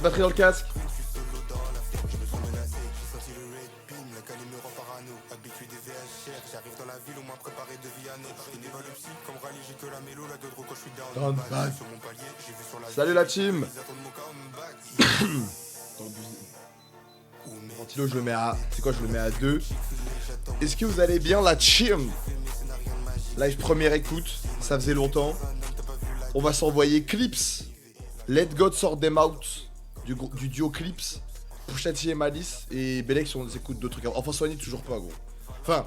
Batterie dans le casque. Salut la team. Ventilo, je le mets à... C'est quoi, je le mets à 2. Est-ce que vous allez bien la team? Live première écoute, ça faisait longtemps. On va s'envoyer Clips. Let God sort them out. Du duo Clips. Pusha T et Malice. Et Bellex, on écoute d'autres trucs. Enfin, Soigné, toujours pas, gros. Enfin,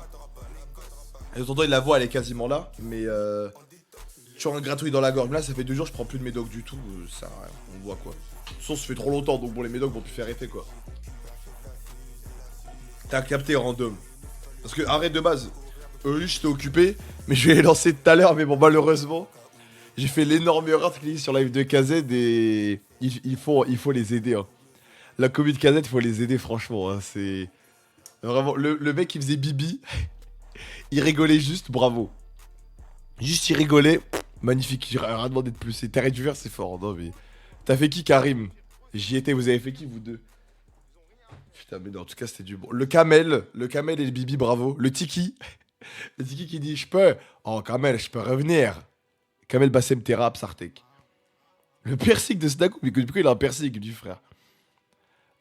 de temps en temps, la voix, elle est quasiment là. Mais toujours un gratouille dans la gorge. Là, ça fait 2 jours, je prends plus de médoc du tout. Ça, on voit quoi. De toute façon, ça fait trop longtemps, donc bon, les médocs vont plus faire effet, quoi. T'as capté random. Parce que, arrête de base. J'étais occupé, mais je vais les lancer tout à l'heure. Mais bon, malheureusement, j'ai fait l'énorme erreur de cliquer sur live de KZ et il faut les aider. Hein. La commu de KZ, il faut les aider, franchement. Hein. C'est vraiment le mec qui faisait Bibi. Il rigolait juste, bravo. Juste, il rigolait. Magnifique, j'ai rien demandé de plus. Et Terre du Verre, c'est fort. Non, mais. T'as fait qui, Karim? J'y étais, vous avez fait qui, vous deux? Putain, mais non, en tout cas, c'était du bon. Le Kamel et le Bibi, bravo. Le Tiki. Le Tiki qui dit, je peux. Oh, Kamel, je peux revenir. Kamel Bassem Terra Sartek. Le persik de Snaku, mais pourquoi il a un persik, du frère?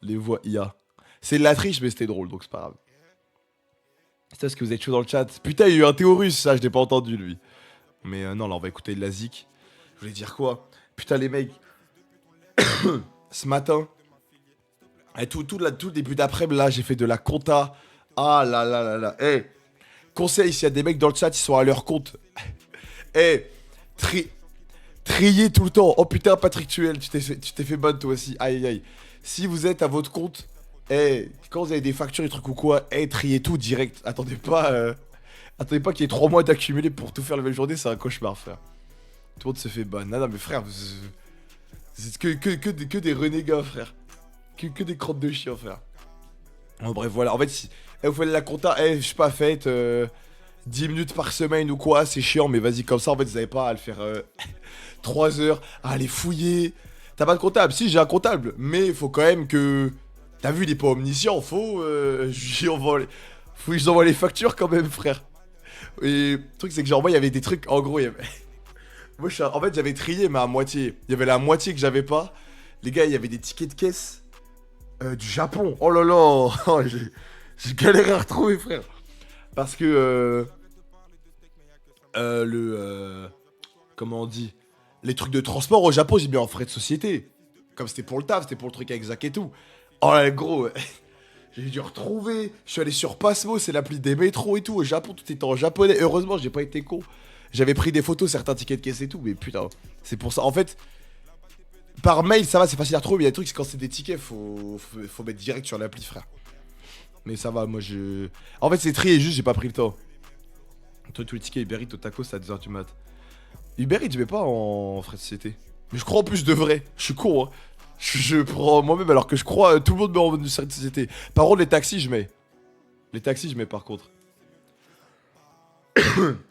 Les voix IA. C'est de la triche, mais c'était drôle, donc c'est pas grave. C'est ce que vous êtes chaud dans le chat. Putain, il y a eu un Théorus, ça, je l'ai pas entendu, lui. Mais non, là, on va écouter de la zik. Je voulais dire quoi? Putain, les mecs. Ce matin, et tout le début d'après-midi, là, j'ai fait de la compta. Ah là là là là. Eh, conseil, s'il y a des mecs dans le chat, ils sont à leur compte. Eh, trier tout le temps. Oh putain, Patrick Tuel, tu t'es fait bonne toi aussi. Aïe aïe aïe. Si vous êtes à votre compte, quand vous avez des factures, des trucs ou quoi, triez tout direct. Attendez pas qu'il y ait 3 mois d'accumulé pour tout faire la même journée, c'est un cauchemar, frère. Tout le monde se fait ban. Non, non, mais frère, c'est que des renégats, frère. Que des crottes de chien, frère. Bon, bref, voilà. En fait, si vous faites la compta, je sais pas, faites 10 minutes par semaine ou quoi, c'est chiant, mais vas-y, comme ça, en fait, vous avez pas à le faire 3 heures, à aller fouiller. T'as pas de comptable? Si, j'ai un comptable, mais il faut quand même que. T'as vu, il est pas omniscient, faut que je lui envoie les factures quand même, frère. Et le truc, c'est que genre, moi, il y avait des trucs, en gros, moi, en fait, j'avais trié, mais à moitié. Il y avait la moitié que j'avais pas. Les gars, il y avait des tickets de caisse du Japon. Oh là là, j'ai galéré à retrouver, frère. Parce que comment on dit, les trucs de transport au Japon, j'ai mis en frais de société. Comme c'était pour le taf, c'était pour le truc avec Zach et tout. Oh là, gros, j'ai dû retrouver. Je suis allé sur Passmo, c'est l'appli des métros et tout. Au Japon, tout était en japonais. Heureusement, j'ai pas été con. J'avais pris des photos, certains tickets de caisse et tout, mais putain, c'est pour ça. En fait, par mail, ça va, c'est facile à retrouver. Mais il y a des trucs, c'est quand c'est des tickets, faut mettre direct sur l'appli, frère. Mais ça va, moi je. En fait, c'est trié, juste j'ai pas pris le temps. Toi, tous les tickets Uber Eats au tacos, c'est à 2h du mat. Uber Eats, je mets pas en frais de société. Mais je crois en plus de vrai. Je suis con, hein. Je prends moi-même alors que je crois tout le monde met en frais de société. Par contre, les taxis, je mets. Les taxis, je mets par contre.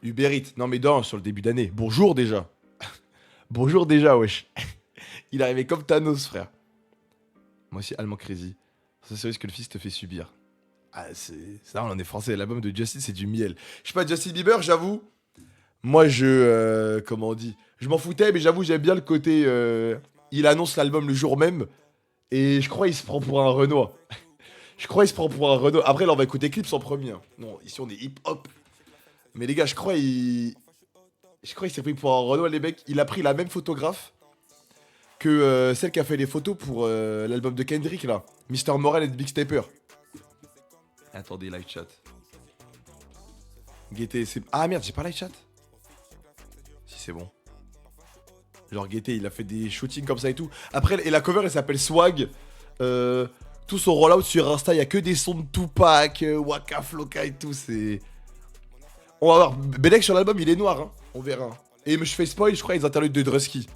Uber Eats. Non, mais non, sur le début d'année. Bonjour déjà. Bonjour déjà, wesh. Il est arrivé comme Thanos, frère. Moi aussi, allemand crazy. Ça, c'est ce que le fils te fait subir. Ah, c'est ça, on est français. L'album de Justin, c'est du miel. Je suis pas Justin Bieber, j'avoue. Moi, comment on dit? Je m'en foutais, mais j'avoue, j'aime bien le côté. Il annonce l'album le jour même. Et je crois qu'il se prend pour un Renoir. Je crois qu'il se prend pour un Renoir. Après, là, on va écouter Clips en premier. Hein. Non, ici, on est hip-hop. Mais les gars, je crois qu'il s'est pris pour un Renoir, les mecs. Il a pris la même photographe que celle qui a fait les photos pour l'album de Kendrick, là. Mr. Morale et Big Stepper. Attendez, live chat. Guetté, c'est. Ah merde, j'ai pas live chat? Si, c'est bon. Genre, Guetté, il a fait des shootings comme ça et tout. Après, et la cover, elle s'appelle Swag. Tout son rollout sur Insta, il y a que des sons de Tupac, Waka Flocka et tout, c'est. On va voir. Belek sur l'album, il est noir, hein. On verra. Et je fais spoil, je crois, les interludes de Drusky.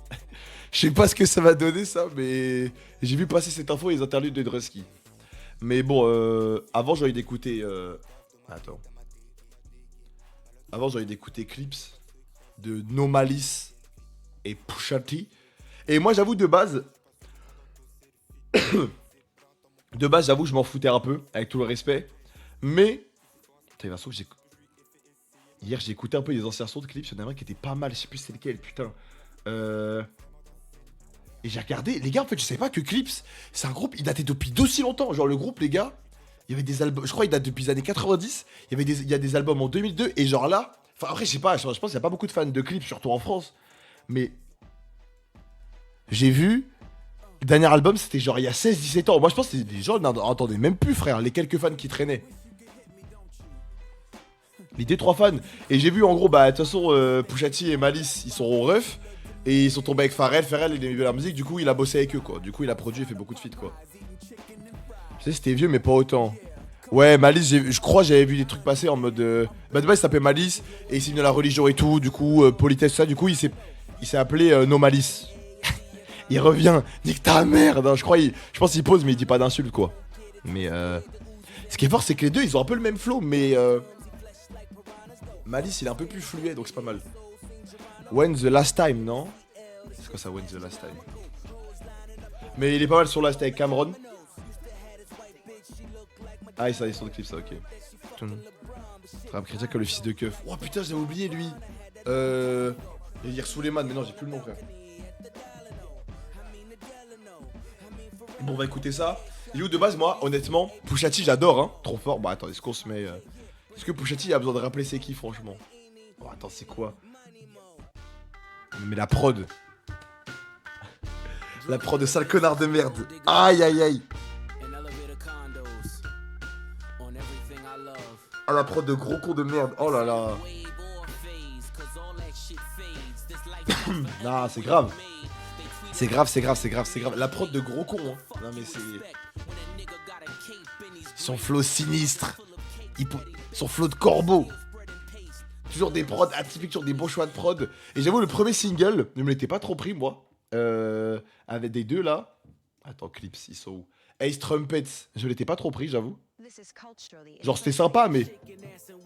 Je sais pas ce que ça va donner, ça, mais. J'ai vu passer cette info, les interludes de Drusky. Mais bon, avant, j'ai envie d'écouter. Attends. Avant, j'ai envie d'écouter Clips de No Malice et Pusha T. Et moi, j'avoue, de base, De base, j'avoue, je m'en foutais un peu, avec tout le respect. Mais. Putain, Vincent, hier, j'ai écouté un peu les anciens sons de clips. Il y en a un qui était pas mal, je sais plus c'est lequel, putain. Et j'ai regardé, les gars, en fait, je savais pas que Clips, c'est un groupe, il datait depuis d'aussi longtemps. Genre, le groupe, les gars, il y avait des albums, je crois, il date depuis les années 90. Il y a des albums en 2002, et genre là. Enfin, après, je sais pas, je pense qu'il y a pas beaucoup de fans de Clips, surtout en France. Mais. J'ai vu. Le dernier album, c'était genre il y a 16-17 ans. Moi, je pense que les gens n'entendaient même plus, frère, les quelques fans qui traînaient. Les deux, trois fans. Et j'ai vu, en gros, bah, de toute façon, Pusha T et Malice, ils sont ref. Et ils sont tombés avec Pharrell. Pharrell, il aimait bien la musique, du coup, il a bossé avec eux, quoi. Du coup, il a produit et fait beaucoup de feats, quoi. Je sais, c'était vieux, mais pas autant. Ouais, Malice, je crois que j'avais vu des trucs passer en mode. Bah, de base, il s'appelait Malice, et il s'est mis dans la religion et tout, du coup, politesse, tout ça, du coup, il s'est appelé No Malice. Il revient, nique ta merde, hein, je pense qu'il pose, mais il dit pas d'insulte, quoi. Mais ce qui est fort, c'est que les deux, ils ont un peu le même flow, mais Malice, il est un peu plus fluet, donc c'est pas mal. When the last time, non? C'est quoi ça, When the last time? Mais il est pas mal sur Last avec Cameron. Ah, ça, ils sont de clips, ça, ok. Rap chrétien comme le fils de Keuf. Oh putain, j'avais oublié lui. Il va dire Suleiman, mais non, j'ai plus le nom, frère. Bon, on va écouter ça. Liu, de base, moi, honnêtement, Pusha T, j'adore, hein. Trop fort. Bah, attends, est-ce qu'on se met. Est-ce que Pusha T a besoin de rappeler c'est qui, franchement? Oh, attends, c'est quoi? Mais la prod. La prod de sale connard de merde. Aïe, aïe, aïe. Ah, la prod de gros con de merde. Oh là là. Non, c'est grave. C'est grave, c'est grave, c'est grave, c'est grave. La prod de gros con, hein. Non, mais c'est. Son flow sinistre. Son flow de corbeau. Toujours des prods atypiques, toujours des bons choix de prod. Et j'avoue, le premier single ne me l'était pas trop pris, moi. Avec des deux là. Attends, Clips, ils sont où? Ace Trumpets, je l'étais pas trop pris, j'avoue. Genre, c'était sympa, mais.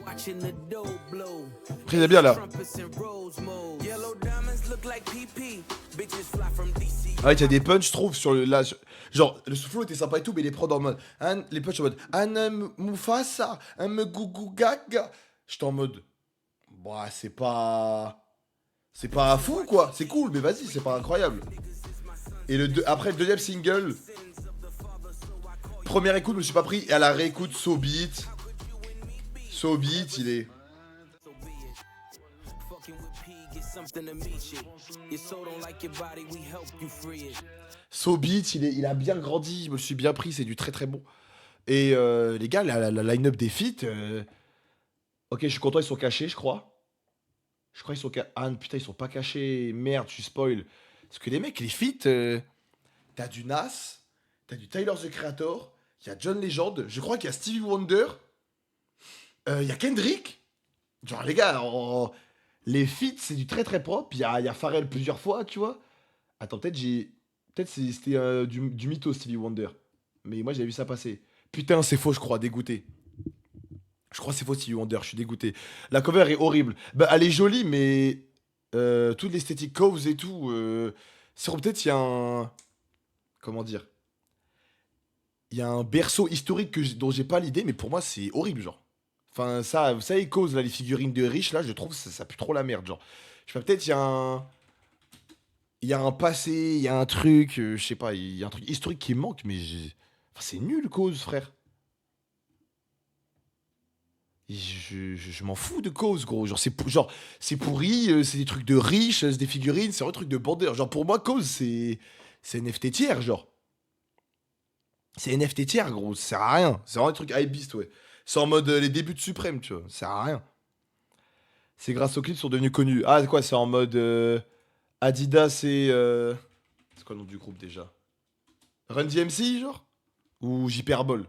Après, il est bien là. Ah, il y a des punchs, je trouve, sur le. Là, genre, le flow était sympa et tout, mais les prods en mode. Les punchs en mode. Mufasa, Gaga. J'étais en mode. Bah, c'est pas. C'est pas fou, quoi. C'est cool, mais vas-y, c'est pas incroyable. Et après le deuxième single, première écoute, je me suis pas pris. Et à la réécoute, So Beat. So Beat, il est. So Beat, il a bien grandi. Je me suis bien pris, c'est du très très bon. Et les gars, la line-up des feats. Ok, je suis content, ils sont cachés, je crois. Je crois qu'ils sont cachés. Ah putain, ils sont pas cachés. Merde, je suis spoil. Parce que les mecs, les feats. T'as du Nas, t'as du Tyler the Creator, il y a John Legend, je crois qu'il y a Stevie Wonder, il y a Kendrick. Genre les gars, les feats c'est du très très propre. Il y a Pharrell plusieurs fois, tu vois. Attends, peut-être c'était du mytho Stevie Wonder. Mais moi j'avais vu ça passer. Putain, c'est faux, je crois, dégoûté. Je crois que c'est faux Stevie Wonder, je suis dégoûté. La cover est horrible. Bah elle est jolie, mais toute l'esthétique Coves et tout. Peut-être il y a un. Comment dire? Il y a un berceau historique dont j'ai pas l'idée, mais pour moi, c'est horrible, genre. Enfin, ça, vous savez, cause, là, les figurines de riches, là, je trouve ça pue trop la merde, genre. Je sais pas, peut-être il y a un passé, il y a un truc, je sais pas, il y a un truc historique qui me manque, mais enfin, c'est nul, cause, frère. Je m'en fous de cause, gros. Genre, c'est pourri, c'est des trucs de riches, c'est des figurines, c'est un truc de bandeur. Genre, pour moi, cause, c'est NFT tiers, genre. C'est NFT tiers, gros, ça sert à rien. C'est vraiment un truc hypebeast, ouais. C'est en mode les débuts de Suprême, tu vois. Ça sert à rien. C'est grâce aux clips qu'ils sont devenus connus. Ah, quoi, c'est en mode Adidas et. C'est quoi le nom du groupe déjà? Run DMC, genre? Ou Hyperbole?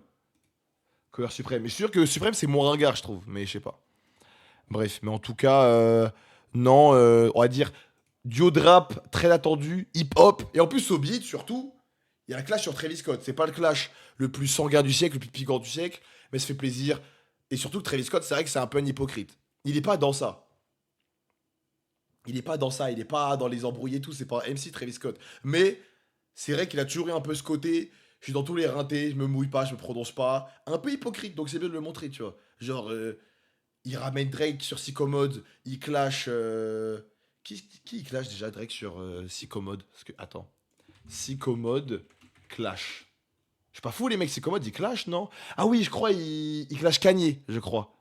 Cover Suprême. Mais je suis sûr que Suprême, c'est moins ringard, je trouve. Mais je sais pas. Bref, mais en tout cas, non, on va dire duo de rap très attendu, hip-hop. Et en plus, au beat, surtout. Il y a un clash sur Travis Scott. C'est pas le clash le plus sanguin du siècle, le plus piquant du siècle, mais ça fait plaisir. Et surtout que Travis Scott, c'est vrai que c'est un peu un hypocrite. Il est pas dans ça. Il est pas dans ça. Il est pas dans les embrouillés et tout. C'est pas un MC Travis Scott. Mais c'est vrai qu'il a toujours eu un peu ce côté. Je suis dans tous les rintés, je me mouille pas, je me prononce pas. Un peu hypocrite, donc c'est bien de le montrer, tu vois. Genre, il ramène Drake sur Sycomode, il clash. Qui il clash déjà Drake sur Sycomode? Parce que, attends. Sycomode, clash. Je suis pas fou, les mecs, Sycomode, ils clash, non? Ah oui, je crois, il clash Kanye, je crois.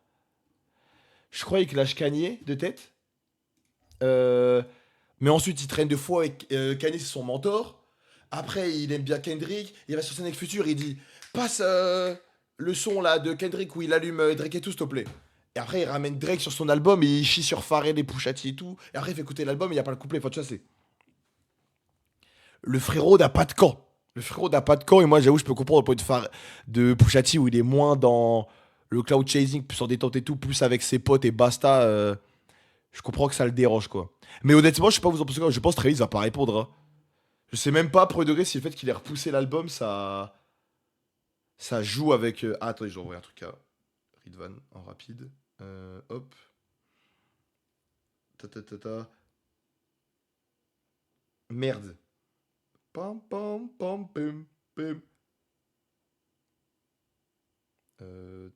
Je crois qu'il clash Kanye de tête. Euh, mais ensuite, il traîne deux fois avec Kanye, c'est son mentor. Après, il aime bien Kendrick. Il va sur scène avec Future, il dit passe le son là de Kendrick où il allume Drake et tout, s'il te plaît. Et après, il ramène Drake sur son album et il chie sur Pharrell et Pusha T et tout. Et après, il fait écouter l'album et il n'y a pas le couplet. Enfin, tu vois, c'est. Le frérot n'a pas de camp. Le frérot n'a pas de camp. Et moi, j'avoue, je peux comprendre le point de Pusha T où il est moins dans le cloud chasing, plus en détente et tout, plus avec ses potes et basta. Je comprends que ça le dérange, quoi. Mais honnêtement, je sais pas vous en pensez quoi. Je pense que Travis va pas répondre, hein. Je sais même pas, premier degré, si le fait qu'il ait repoussé l'album, ça joue avec. Ah, attendez, j'ai envoyé un truc à Ridvan en rapide. Hop. Ta ta ta ta. Merde. Pam pam pam pum pum.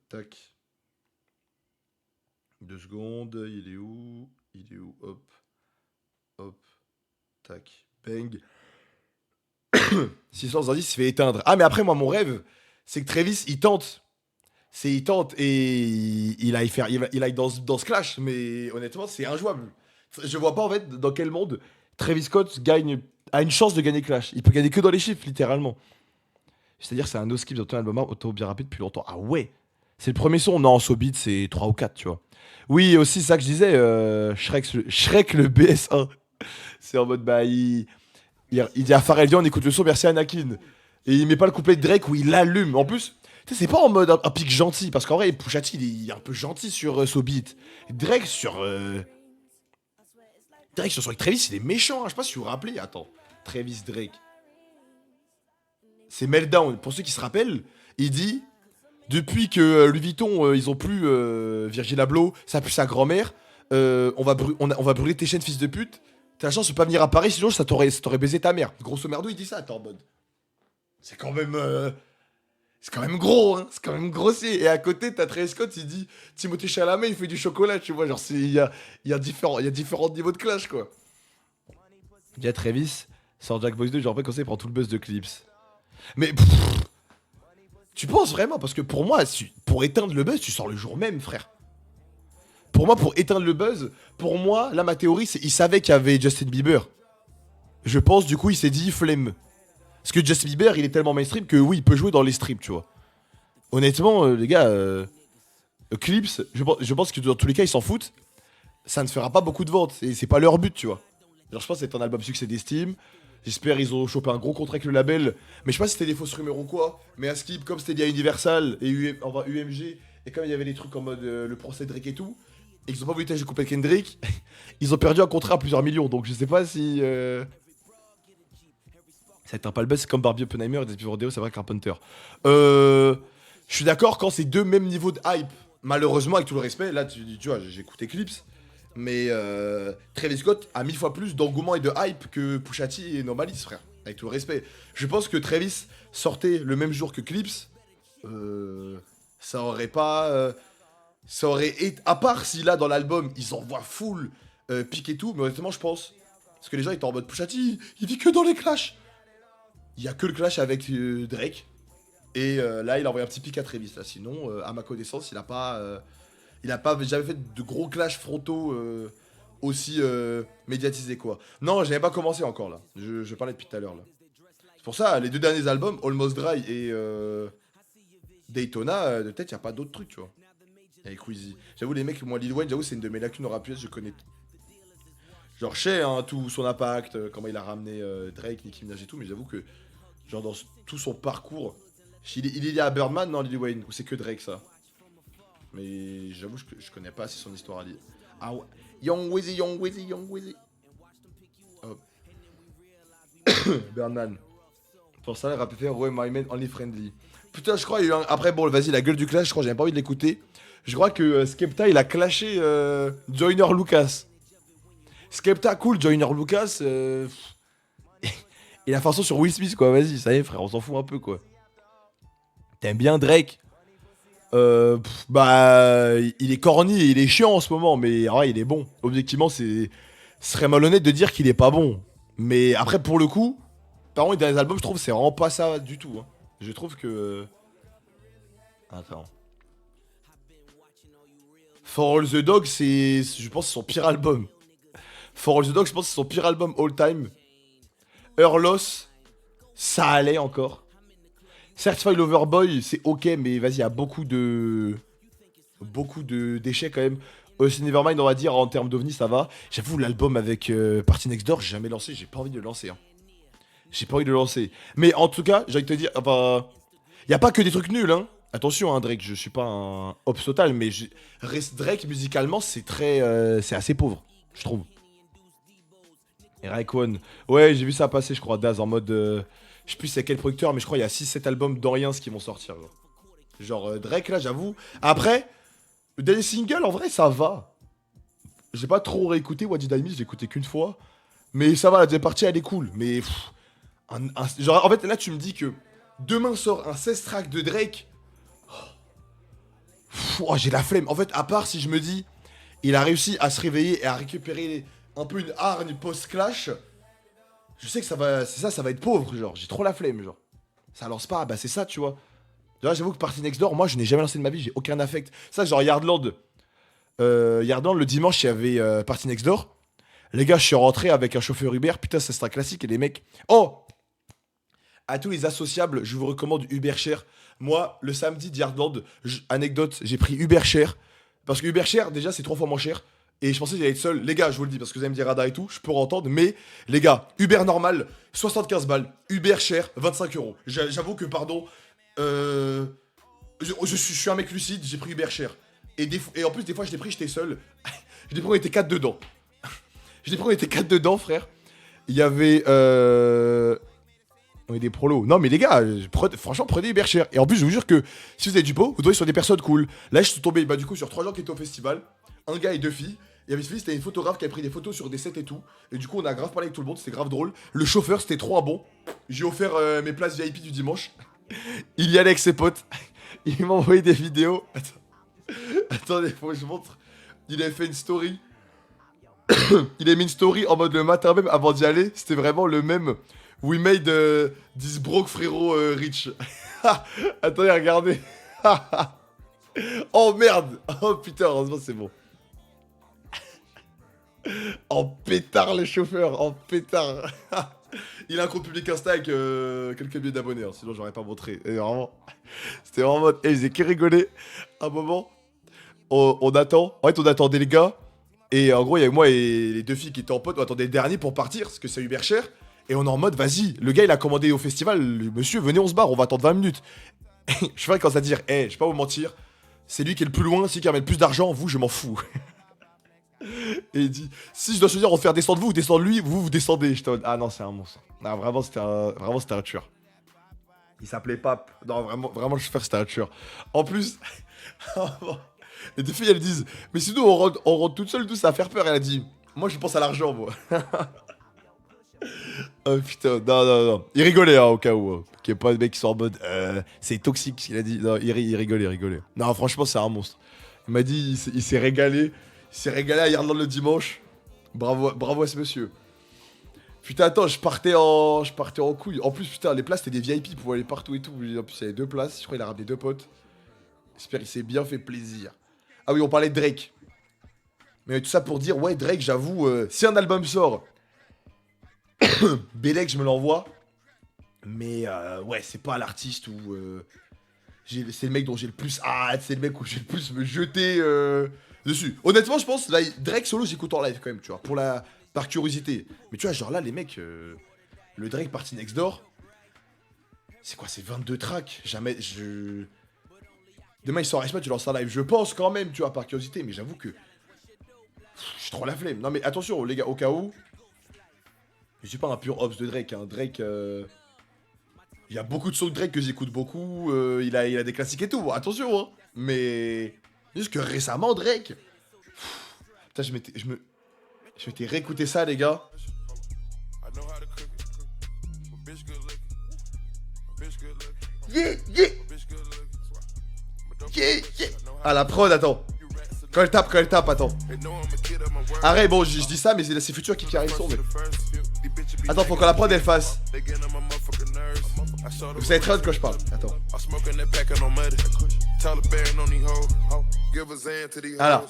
Tac. 2 secondes. Il est où? Il est où? Hop. Hop. Tac. Bang. 610 se fait éteindre. Ah, mais après, moi, mon rêve, c'est que Travis, il tente. Il tente et il aille faire, il aille dans ce clash. Mais honnêtement, c'est injouable. Je vois pas, en fait, dans quel monde Travis Scott a une chance de gagner Clash. Il peut gagner que dans les chiffres, littéralement. C'est-à-dire, c'est un no-skip dans ton album auto bien rapide depuis longtemps. Ah ouais. C'est le premier son. Non, so beat, c'est 3 ou 4, tu vois. Oui, aussi, c'est ça que je disais. Shrek le BS1. C'est en mode, bah, il dit à Pharrell, viens, on écoute le son, merci Anakin. Et il met pas le couplet de Drake où il l'allume. En plus, tu sais, c'est pas en mode un pic gentil, parce qu'en vrai, Pusha T, il est un peu gentil sur So Beat. Drake sur. Drake sur son avec Travis, il est méchant, hein. Je sais pas si vous vous rappelez. Attends, Travis Drake. C'est Meltdown. Pour ceux qui se rappellent, il dit depuis que Louis Vuitton, ils ont plus Virgil Abloh, ça pue sa grand-mère, on va brûler tes chaînes, fils de pute. T'as la chance de pas venir à Paris, sinon ça t'aurait baisé ta mère. Grosso merdo, il dit ça, attends, en mode. C'est quand même. C'est quand même gros, hein. C'est quand même grossier. Et à côté, t'as Travis Scott, il dit Timothée Chalamet, il fait du chocolat, tu vois. Genre, il y a différents niveaux de clash, quoi. Il y a Travis, sort Jack Boys 2, genre après, quand ça, il prend tout le buzz de Clips. Mais. Tu penses vraiment? Parce que pour moi, pour éteindre le buzz, tu sors le jour même, frère. Pour moi, pour éteindre le buzz, pour moi, là, ma théorie, c'est il savait qu'il y avait Justin Bieber. Je pense, du coup, il s'est dit flemme. Parce que Justin Bieber, il est tellement mainstream que oui, il peut jouer dans les streams, tu vois. Honnêtement, les gars, Clips, je pense que dans tous les cas, ils s'en foutent. Ça ne fera pas beaucoup de ventes. C'est pas leur but, tu vois. Genre, je pense que c'est un album succès d'estime. J'espère ils ont chopé un gros contrat avec le label. Mais je sais pas si c'était des fausses rumeurs ou quoi. Mais à Skip, comme c'était via Universal et UMG, et comme il y avait des trucs en mode le procès Drake et tout, et qu'ils ont pas voulu tâcher de couper Kendrick, ils ont perdu un contrat à plusieurs millions. Donc je sais pas si. Ça va être un buzz, c'est comme Barbie Oppenheimer et des Rodeo, c'est vrai Carpenter. Je suis d'accord quand c'est deux mêmes niveaux de hype. Malheureusement, avec tout le respect, là tu vois, j'ai écouté Clips. Mais Travis Scott a 1000 fois plus d'engouement et de hype que Pusha T et Normalis, frère. Avec tout le respect. Je pense que Travis sortait le même jour que Clips. Ça aurait pas. Ça aurait été. À part si là dans l'album ils envoient full pique et tout. Mais honnêtement, je pense. Parce que les gens étaient en mode Pusha T, il vit que dans les clashs. Il y a que le clash avec Drake. Et là, il a envoyé un petit pic à Travis. Là. Sinon, à ma connaissance, il a pas. Il a pas jamais fait de gros clashs frontaux aussi médiatisés, quoi. Non, j'avais pas commencé encore, là. Je parlais depuis tout à l'heure, là. C'est pour ça, les deux derniers albums, Almost Dry et Daytona, de tête, y a pas d'autres trucs, tu vois. Avec Wheezy. J'avoue, les mecs, moi, Lil Wayne, j'avoue, c'est une de mes lacunes en rap US, je connais. Genre, je sais, hein, tout son impact, comment il a ramené Drake, Nicki Minaj et tout, mais j'avoue que, genre, dans tout son parcours, il est lié à Birdman, non, Lil Wayne, ou c'est que Drake, ça? Mais j'avoue, je connais pas assez son histoire à lire. Ah ouais. Young Wizzy, Young Wizzy, Young Wizzy. Hop. Bernard. Pour ça, le rap faire ouais, my man, only friendly. Putain, je crois, il y a eu un. Après, bon, vas-y, la gueule du clash, je crois, j'avais pas envie de l'écouter. Je crois que Skepta, il a clashé Joyner Lucas. Skepta, cool, Joyner Lucas. Il a fait un son sur Will Smith, quoi, vas-y, ça y est, frère, on s'en fout un peu, quoi. T'aimes bien Drake? Bah, il est corny et il est chiant en ce moment, mais ouais, il est bon. Objectivement, ce serait malhonnête de dire qu'il est pas bon. Mais après, pour le coup, par contre, dans les albums, je trouve que c'est vraiment pas ça du tout, hein. Je trouve que. Attends. For All the Dog, je pense, c'est son pire album. For All the Dog, je pense, que c'est son pire album all time. Her Loss, ça allait encore. Certified Lover Boy, c'est ok, mais vas-y, il y a beaucoup de déchets quand même. Aussi Nevermind, on va dire, en termes d'OVNI, ça va. J'avoue, l'album avec Party Next Door, j'ai jamais lancé, j'ai pas envie de le lancer, hein. J'ai pas envie de le lancer. Mais en tout cas, j'ai envie de te dire, enfin, y a pas que des trucs nuls, hein. Attention, hein, Drake, je suis pas un ops total, mais Drake, musicalement, c'est assez pauvre, je trouve. Et Raekwon, ouais, j'ai vu ça passer, je crois, Daz, en mode, je sais plus c'est quel producteur, mais je crois il y a 6 7 albums d'Oriens qui vont sortir, genre Drake, là, j'avoue. Après, le dernier single, en vrai, ça va. J'ai pas trop réécouté What Did I Miss, j'ai écouté qu'une fois. Mais ça va, la deuxième partie, elle est cool. Mais, genre, en fait, là, tu me dis que demain sort un 16 track de Drake. Oh, j'ai la flemme. En fait, à part si je me dis, il a réussi à se réveiller et à récupérer un peu une hargne post-clash, je sais que ça va être pauvre, genre. J'ai trop la flemme, genre. Ça lance pas, bah c'est ça, tu vois. Là, j'avoue que Party Next Door, moi, je n'ai jamais lancé de ma vie, j'ai aucun affect. Ça, genre Yardland. Yardland, le dimanche, il y avait Party Next Door. Les gars, je suis rentré avec un chauffeur Uber. Putain, ça c'est un classique. Et les mecs. Oh! À tous les associables, je vous recommande Uber Share. Moi, le samedi d'Yardland, anecdote, j'ai pris Uber Share. Parce que Uber Share, déjà, c'est 3 fois moins cher. Et je pensais que j'allais être seul. Les gars, je vous le dis, parce que vous allez me dire Rada et tout, je peux entendre. Mais, les gars, Uber normal, 75 balles. Uber Share, 25 euros. J'avoue que, pardon, je suis un mec lucide, j'ai pris Uber Share. Et en plus, des fois, je l'ai pris, j'étais seul. Je l'ai pris, on était 4 dedans. Je l'ai pris, on était 4 dedans, frère. Il y avait. On est des prolos. Non, mais les gars, franchement, prenez Uber Cher. Et en plus, je vous jure que si vous avez du pot, vous tombez sur des personnes cool. Là, je suis tombé bah, du coup sur 3 gens qui étaient au festival. Un gars et 2 filles. Il y avait une fille, c'était une photographe qui a pris des photos sur des sets et tout. Et du coup, on a grave parlé avec tout le monde, c'était grave drôle. Le chauffeur, c'était trop un bon. J'ai offert mes places VIP du dimanche. Il y allait avec ses potes. Il m'a envoyé des vidéos. Attendez, faut que je montre. Il avait fait une story. Il a mis une story en mode le matin même avant d'y aller. C'était vraiment le même. We made this broke frérot rich. Attendez, regardez. Oh merde. Oh putain, heureusement c'est bon. En pétard le chauffeur, en pétard. Il a un compte public Insta avec quelques milliers d'abonnés, hein, sinon j'aurais pas montré. Et vraiment, c'était vraiment en mode, il faisait que rigoler. À un moment, on attend. En fait, on attendait les gars. Et en gros, il y avait moi et les 2 filles qui étaient en pote. On attendait le dernier pour partir, parce que c'est Uber Cher. Et on est en mode, vas-y, le gars il a commandé au festival, monsieur, venez, on se barre, on va attendre 20 minutes. Je ferais quand ça dire, je vais pas vous mentir, c'est lui qui est le plus loin, c'est lui qui ramène le plus d'argent, vous, je m'en fous. Et il dit, si je dois choisir entre faire descendre vous ou descendre lui, vous descendez. J'étais en mode, ah non, c'est un monstre. Ah, vraiment, c'était un tueur. Il s'appelait Pape. Non, vraiment, le chauffeur, c'était un tueur. En plus, les 2 filles, elles disent, mais sinon, on rentre toute seule, tout ça va faire peur. Elle a dit, moi, je pense à l'argent, moi. Oh putain, non. Il rigolait, hein, au cas où. Qu'il n'y ait pas de mecs qui sont en mode, c'est toxique ce qu'il a dit. Non, il rigolait. Non, franchement, c'est un monstre. Il m'a dit, il s'est régalé. Il s'est régalé à Yardland le dimanche. Bravo à ce monsieur. Putain, attends, je partais en couille. En plus, putain, les places, c'était des VIP pour aller partout et tout. En plus, il y avait 2 places. Je crois qu'il a ramené 2 potes. J'espère qu'il s'est bien fait plaisir. Ah oui, on parlait de Drake. Mais tout ça pour dire, ouais, Drake, j'avoue, si un album sort, Belek, je me l'envoie. Mais ouais, c'est pas l'artiste où. C'est le mec dont j'ai le plus hâte, c'est le mec où j'ai le plus me jeter dessus. Honnêtement, je pense, là, Drake solo, j'écoute en live quand même, tu vois, par curiosité. Mais tu vois, genre là, les mecs, le Drake Party Next Door, c'est quoi, c'est 22 tracks. Jamais, Demain, il sort Respect, tu lances un live. Je pense quand même, tu vois, par curiosité, mais j'avoue que. J'ai trop la flemme. Non, mais attention, les gars, au cas où. Je suis pas un pur ops de Drake, hein. Drake. Il y a beaucoup de sons de Drake que j'écoute beaucoup. Il a des classiques et tout. Bon, attention, hein. Mais. Juste que récemment, Drake. Putain, je m'étais réécouté ça, les gars. Yeah. Ah, la prod, attends. Quand elle tape, attends. Arrête, bon, je dis ça, mais c'est Future qui arrive sur, mais... Attends, faut que la prod, elle fasse. Vous savez très bien de quoi je parle. Attends. Alors.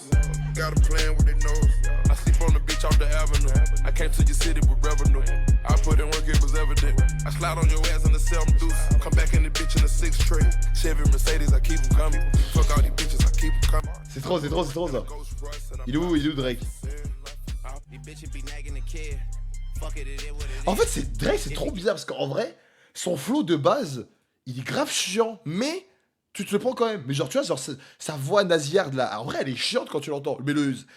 C'est trop ça. Il est où Drake? En fait, Drake, c'est trop bizarre parce qu'en vrai, son flow de base, il est grave chiant, mais tu te le prends quand même. Mais genre, tu vois, genre, sa voix nasillarde là, en vrai, elle est chiante quand tu l'entends. Mais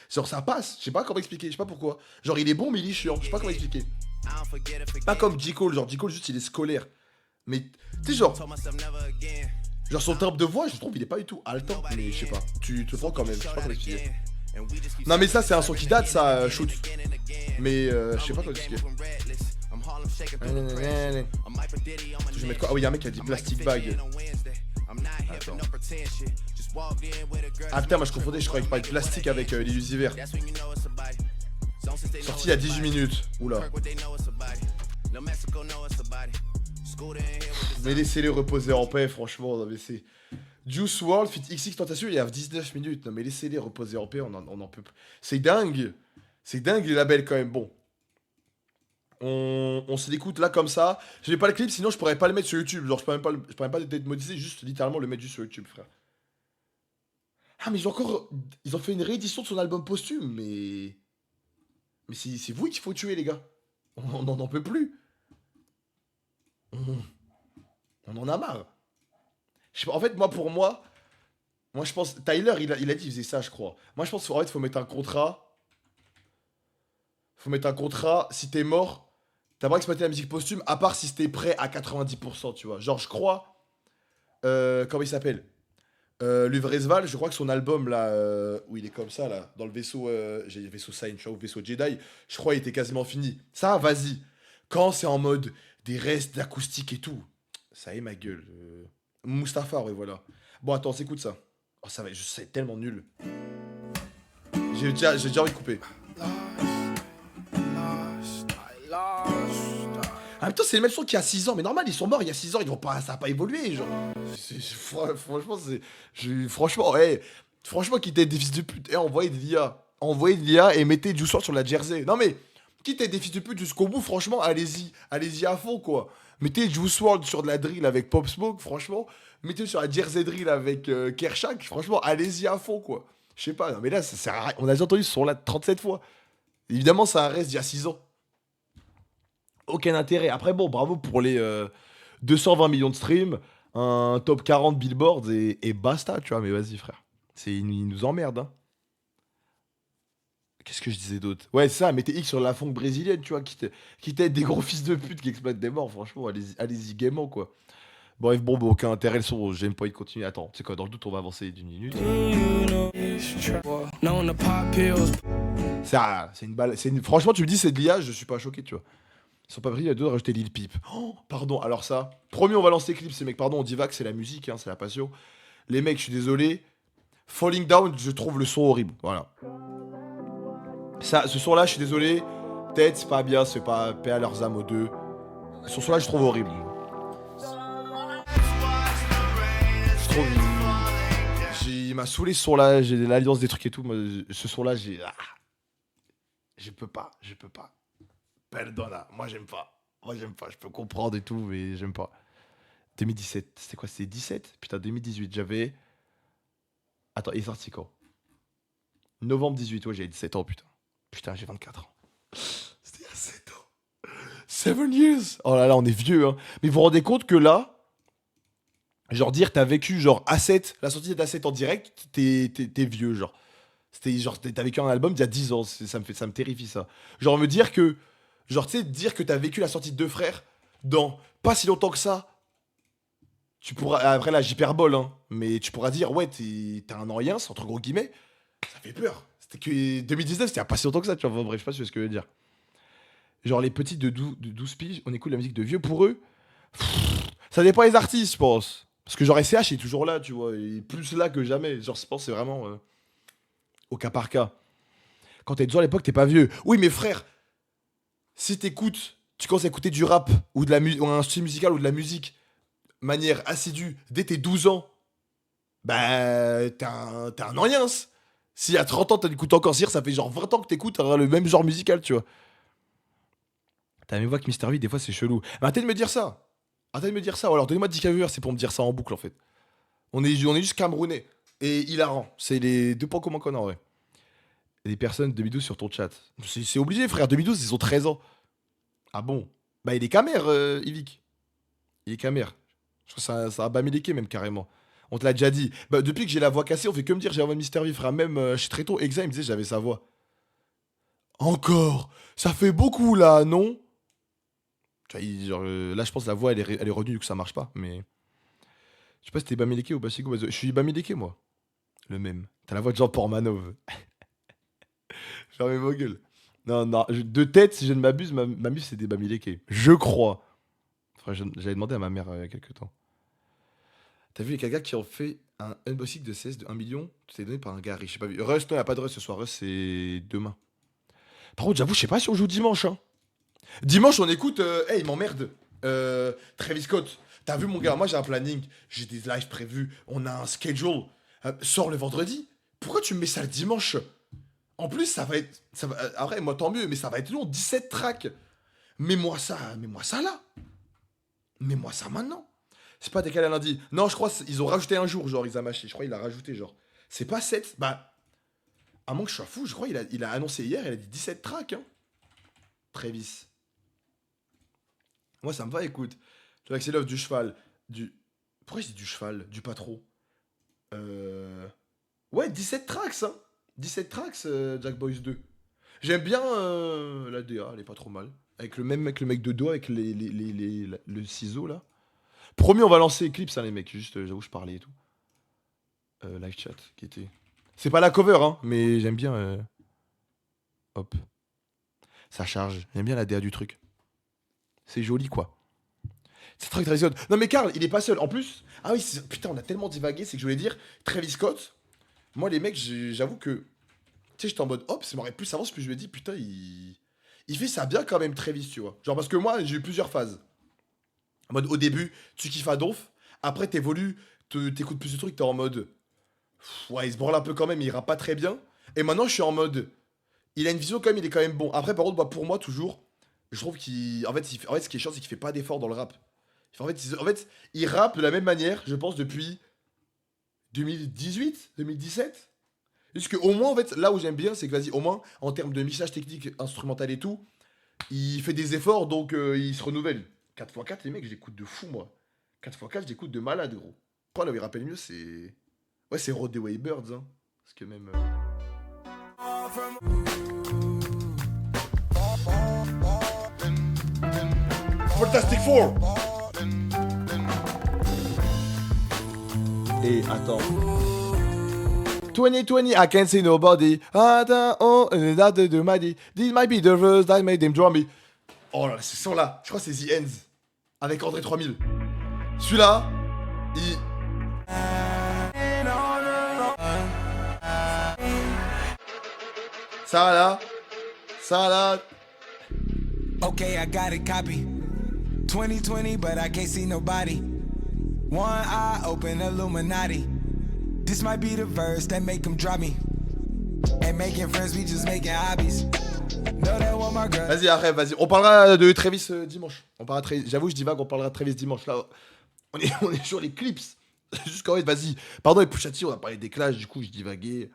genre, ça passe. Je sais pas comment expliquer, je sais pas pourquoi. Genre, il est bon, mais il est chiant. Je sais pas comment expliquer. Pas comme J. Cole, genre, J. Cole, juste, il est scolaire. Mais, tu sais, genre son timbre de voix, je trouve, il est pas du tout haletant. Mais je sais pas, tu te le prends quand même. Je sais pas comment expliquer. Non, mais ça, c'est un son qui date, ça, shoot. Mais, je sais pas comment expliquer. Je vais mettre quoi? Ah oui, y'a un mec qui a dit plastic bag. Attends. Ah putain, moi je confondais, je croyais qu'il parlait de plastique avec les Lucifer. Sorti il y a 18 minutes. Oula. Mais laissez-les reposer en paix, franchement. Non, mais c'est Juice WRLD fit XX Tentation, il y a 19 minutes. Non mais laissez-les reposer en paix, on en peut plus. C'est dingue. C'est dingue les labels quand même. Bon. On se l'écoute là comme ça. Je n'ai pas le clip, sinon je pourrais pas le mettre sur YouTube. Genre, je pourrais même pas être modisé, juste littéralement le mettre juste sur YouTube, frère. Ah, mais ils ont fait une réédition de son album posthume, mais. Mais c'est vous qu'il faut tuer, les gars. On n'en peut plus. On en a marre. Je sais pas, en fait, pour moi, je pense. Tyler, il a dit qu'il faisait ça, je crois. Moi, je pense qu'en fait, faut mettre un contrat. Si t'es mort. T'as pas exploité la musique posthume, à part si c'était prêt à 90%, tu vois. Genre, je crois... comment il s'appelle Luvresval, je crois que son album, là, où il est comme ça, là, dans le vaisseau... j'ai le vaisseau Sign, ou vaisseau Jedi, je crois qu'il était quasiment fini. Ça, vas-y. Quand c'est en mode des restes d'acoustique et tout, ça est ma gueule. Mustapha, ouais, voilà. Bon, attends, s'écoute ça. Oh, ça va, c'est tellement nul. J'ai déjà envie de couper. En même temps, c'est les mêmes sons qu'il y a 6 ans, mais normal, ils sont morts il y a 6 ans, ça va pas évolué, genre. Franchement, quittez des fils de pute et envoyez de l'IA. Envoyez de l'IA et mettez du soir sur la jersey. Non mais, quittez des fils de pute jusqu'au bout, franchement, allez-y à fond, quoi. Mettez Juice WRLD sur de la drill avec Pop Smoke, franchement. Mettez sur la jersey drill avec Kershak, franchement, allez-y à fond, quoi. Je sais pas, non mais là, ça sert à rien. On a déjà entendu ce son-là 37 fois. Évidemment, ça reste d'il y a 6 ans. Aucun intérêt. Après, bon, bravo pour les 220 millions de streams, un top 40 Billboard et basta, tu vois. Mais vas-y, frère. Il nous emmerde, hein. Qu'est-ce que je disais d'autre? Ouais, c'est ça, mettez X sur la funk brésilienne, tu vois, qui t'aide des gros fils de pute qui exploitent des morts, franchement, allez-y gaiement, quoi. Bref, bon, aucun intérêt le son, j'aime pas y continuer. Attends, tu sais quoi, dans le doute, on va avancer d'une minute. C'est une balle. Franchement, tu me dis c'est de l'IA, je suis pas choqué, tu vois. Ils sont pas pris, il y a deux de rajouter Lil Peep. Oh, pardon, alors ça. Promis, on va lancer les clips, ces mecs. Pardon, on divague, c'est la musique, hein, c'est la passion. Les mecs, je suis désolé. Falling Down, je trouve le son horrible. Voilà. Ça, ce son-là, je suis désolé. Peut-être, c'est pas bien, c'est pas paix à leurs âmes aux deux. Ce son-là, je trouve horrible. Je trouve. Il m'a saoulé ce son-là, j'ai l'alliance des trucs et tout. Moi, ce son-là, je peux pas. Perdona, moi j'aime pas. Je peux comprendre et tout, mais j'aime pas. 2017, c'était quoi? C'était 17? Putain, 2018, j'avais... Attends, il est sorti quand? Novembre 18, ouais, j'avais 17 ans, putain. Putain, j'ai 24 ans. C'était il y a 7 ans. 7 years. Oh là là, on est vieux, hein. Mais vous vous rendez compte que là, genre dire t'as vécu genre A7, la sortie d'A7 en direct, t'es vieux, genre. C'était genre, t'as vécu un album d'il y a 10 ans, ça me terrifie ça. Genre me dire que... Genre, tu sais, dire que t'as vécu la sortie de Deux Frères dans pas si longtemps que ça. Tu pourras. Après, là, j'hyperbole, hein. Mais tu pourras dire, ouais, t'as un an rien, c'est entre gros guillemets. Ça fait peur. C'était que 2019, c'était il y a pas si longtemps que ça, tu vois. Bref, je sais pas ce que je veux dire. Genre, les petits de 12 piges, on écoute la musique de vieux pour eux. Ça dépend des artistes, je pense. Parce que genre SCH est toujours là, tu vois. Il est plus là que jamais. Genre, je pense que c'est vraiment au cas par cas. Quand t'es toujours à l'époque, t'es pas vieux. Oui, mais frère, si t'écoutes, tu commences à écouter du rap ou de la ou un style musical ou de la musique manière assidue dès tes 12 ans, bah t'es un ancien. Si à 30 ans t'écoutes encore Sir, ça fait genre 20 ans que t'écoutes le même genre musical, tu vois. T'as la même voix que Mister V, des fois c'est chelou. Mais arrêtez de me dire ça. Arrêtez de me dire ça. Ou alors donnez-moi 10 viewers, c'est pour me dire ça en boucle en fait. On est juste camerounais. Et hilarant. C'est les deux points communs qu'on a en vrai. Et des personnes 2012 sur ton chat. C'est obligé, frère. 2012, ils ont 13 ans. Ah bon? Bah, il est camère, Yvick. Il est camère. Je crois que ça a bamileke même carrément. On te l'a déjà dit. Bah, depuis que j'ai la voix cassée, on fait que me dire j'ai la voix de Mister V, frère. Même chez très tôt, Exa, il me disait j'avais sa voix. Encore? Ça fait beaucoup là, non? Tu vois, genre, là, je pense que la voix elle est revenue, du coup ça marche pas. Mais. Je sais pas si t'es bamileke ou Basigo. Je suis bamileke, moi. Le même. T'as la voix de Jean Portmanov. Fermez vos gueules. Non, non, de tête, si je ne m'abuse, ma mif c'est des bamileke. Je crois. Enfin, j'avais demandé à ma mère il y a quelques temps. T'as vu les gars qui ont fait un unboxing de CS de 1 million? Tout est donné par un gars riche. J'ai pas vu. Rust, non, y a pas de Rust ce soir. Rust, c'est demain. Par contre, j'avoue, je sais pas si on joue dimanche. Hein. Dimanche, on écoute. Hey, il m'emmerde. Travis Scott. T'as vu, mon gars? Moi, j'ai un planning. J'ai des lives prévus. On a un schedule. Sort le vendredi. Pourquoi tu me mets ça le dimanche? En plus, ça va être. Ça va, après, moi, tant mieux, mais ça va être long. 17 tracks. Mets-moi ça là. Mets-moi ça maintenant. C'est pas décalé à lundi. Non, je crois ils ont rajouté un jour, genre, ils ont mâché. Je crois qu'il a rajouté, genre. C'est pas 7. Bah, à moins que je sois fou, je crois il a annoncé hier, il a dit 17 tracks, hein. Travis. Moi, ça me va, écoute. Tu vois que c'est l'œuvre du cheval. Du. Pourquoi je dis du cheval? Du pas trop. Euh. Ouais, 17 tracks, hein. 17 tracks, Jack Boys 2. J'aime bien la DA, elle est pas trop mal. Avec le même mec, le mec de dos, avec le ciseau là. Promis, on va lancer Eclipse, hein, les mecs. Juste, j'avoue, je parlais et tout. Live chat, qui était. C'est pas la cover, hein, mais j'aime bien. Hop. Ça charge. J'aime bien la DA du truc. C'est joli, quoi. C'est très traditionnel. Non, mais Karl, il est pas seul. En plus. Ah oui, putain, on a tellement divagué, c'est que je voulais dire. Travis Scott. Moi, les mecs, j'avoue que. Tu sais, j'étais en mode hop, ça m'aurait plus avance, puis je me dis, putain, il fait ça bien quand même, Travis, tu vois. Genre, parce que moi, j'ai eu plusieurs phases. En mode, au début, tu kiffes à donf. Après, t'évolues, t'écoutes plus de trucs, t'es en mode. Ouais, il se branle un peu quand même, il ira pas très bien. Et maintenant, je suis en mode. Il a une vision quand même, il est quand même bon. Après, par contre, bah, pour moi, toujours, je trouve qu'il. En fait, ce qui est chiant, c'est qu'il fait pas d'effort dans le rap. En fait, il rappe de la même manière, je pense, depuis 2018, 2017. Parce que au moins, en fait, là où j'aime bien, c'est que vas-y, au moins, en termes de mixage technique, instrumental et tout, il fait des efforts, donc il se renouvelle. 4x4, les mecs, j'écoute de fou, moi. 4x4, j'écoute de malade, gros. Après, là où il rappelle mieux, c'est. Ouais, c'est Road the Way Birds, hein. Parce que même. Fantastic Four! Et attends. 2020, I can't see nobody. Oh, that de Mighty. This might be the verse that made them draw me. Oh là là, ce son-là, je crois que c'est The Ends. Avec André 3000. Celui-là, il. Ça là. Ça là. Okay, I got it, copy. 2020, but I can't see nobody. One eye open, Illuminati. This might be the verse that make them drop me. Ain't making friends, we just making hobbies. Know that one my girl. Vas-y, arrête, vas-y. On parlera de Travis dimanche. J'avoue, je divague, on parlera de Travis dimanche. Là, on est sur les clips. Juste qu'en fait, vas-y. Pardon, et Pusha T, on a parlé des clashs, du coup, je divaguais.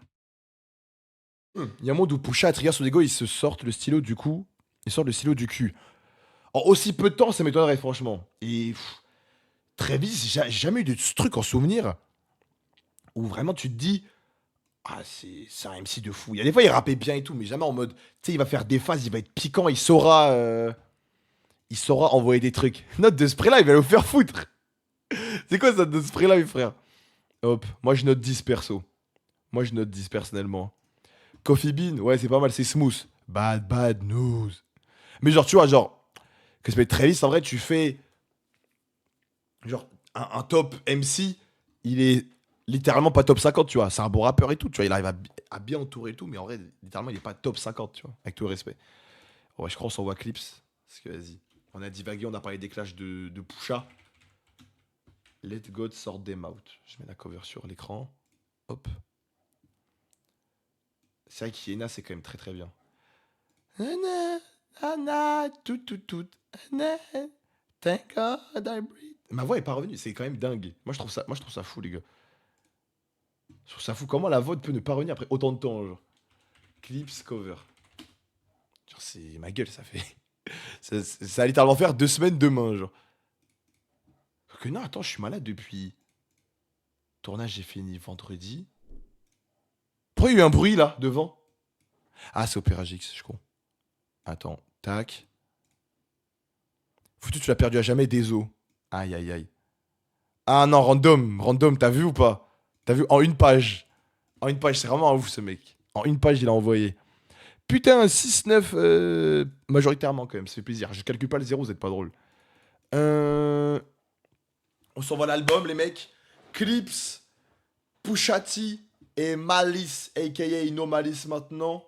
Il y a un monde où Pusha, regarde son ego, ils se sortent le stylo du cou. Ils sortent le stylo du cul. En aussi peu de temps, ça m'étonnerait, franchement. Et Travis, j'ai jamais eu de ce truc en souvenir où vraiment tu te dis, ah, c'est un MC de fou. Il y a des fois, il rappait bien et tout, mais jamais en mode, tu sais, il va faire des phases, il va être piquant, il saura envoyer des trucs. Note de spray là, il va le faire foutre. C'est quoi ça de spray là, mes frères? Hop, moi je note 10 perso. Moi je note 10 personnellement. Coffee Bean, ouais, c'est pas mal, c'est smooth. Bad news. Mais genre, tu vois, genre, que ça peut être Travis, en vrai, tu fais. Genre, un top MC, il est littéralement pas top 50, tu vois. C'est un bon rappeur et tout, tu vois. Il arrive à bien entourer et tout, mais en vrai, littéralement, il est pas top 50, tu vois. Avec tout le respect. Ouais, je crois qu'on s'envoie Clips. Parce que vas-y. On a divagué, on a parlé des clashs de Pusha. Let God sort them out. Je mets la cover sur l'écran. Hop. C'est vrai qu'Iena, c'est quand même très très bien. Tout. Thank God I breathe. Ma voix est pas revenue, c'est quand même dingue. Moi je trouve ça fou, les gars. Je trouve ça fou. Comment la voix peut ne pas revenir après autant de temps, genre. Clips cover. Genre, c'est ma gueule, ça fait. Ça va littéralement faire 2 semaines demain, genre. Que non, attends, je suis malade depuis. Tournage, j'ai fini vendredi. Pourquoi il y a eu un bruit là, devant? Ah, c'est Opéra GX, je crois. Attends, tac. Foutu, tu l'as perdu à jamais, désolé. Aïe, aïe, aïe. Ah non, random, t'as vu ou pas? T'as vu en une page. En une page, c'est vraiment un ouf ce mec. En une page, il a envoyé. Putain, 6-9 majoritairement quand même, ça fait plaisir. Je calcule pas le 0, vous êtes pas drôle. On s'envoie l'album, les mecs. Clips, Pusha T et Malice, a.k.a. No Malice maintenant.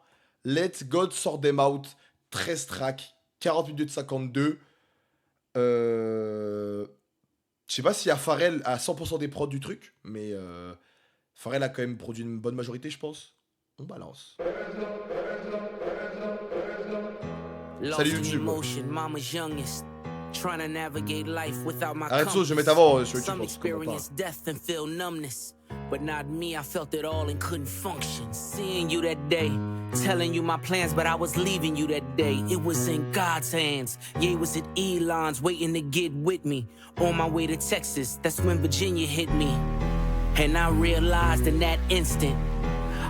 Let God sort them out. 13 tracks, 40 minutes 52. Je sais pas s'il y a Pharrell à 100% des prods du truc, mais Pharrell a quand même produit une bonne majorité, je pense. On balance. Salut YouTube. Arrête ça, je vais mettre avant sur YouTube. But not me, I felt it all and couldn't function. Seeing you that day, telling you my plans, but I was leaving you that day. It was in God's hands. Yeah, it was at Elon's waiting to get with me. On my way to Texas, that's when Virginia hit me. And I realized in that instant,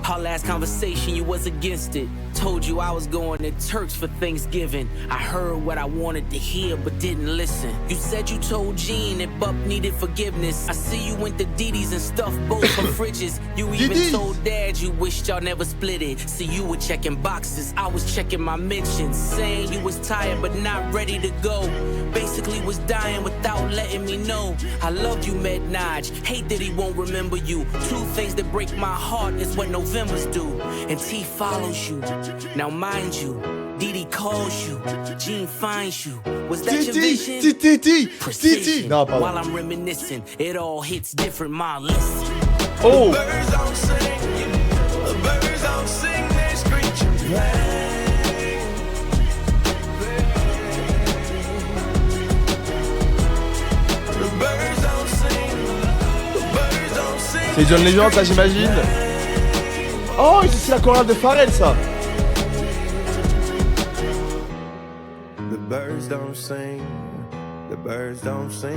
our last conversation, you was against it. Told you I was going to Turks for Thanksgiving. I heard what I wanted to hear, but didn't listen. You said you told Gene that Buck needed forgiveness. I see you went to Didi's and stuffed both her fridges. You even told Dad you wished y'all never split it. See, you were checking boxes, I was checking my mentions. Saying you was tired but not ready to go. Basically was dying without letting me know. I love you, Med Naj. Hate that he won't remember you. 2 things that break my heart is what November's do. And T follows you. Now mind you, Didi calls you, Gene finds you. Was that your vision? Precision. No, pardon. While I'm reminiscing, it all hits different, my listen. Oh! The birds don't sing, they screech and play. The birds don't sing, C'est John Legend, ça j'imagine. Oh, c'est la chorale de Pharrell, ça.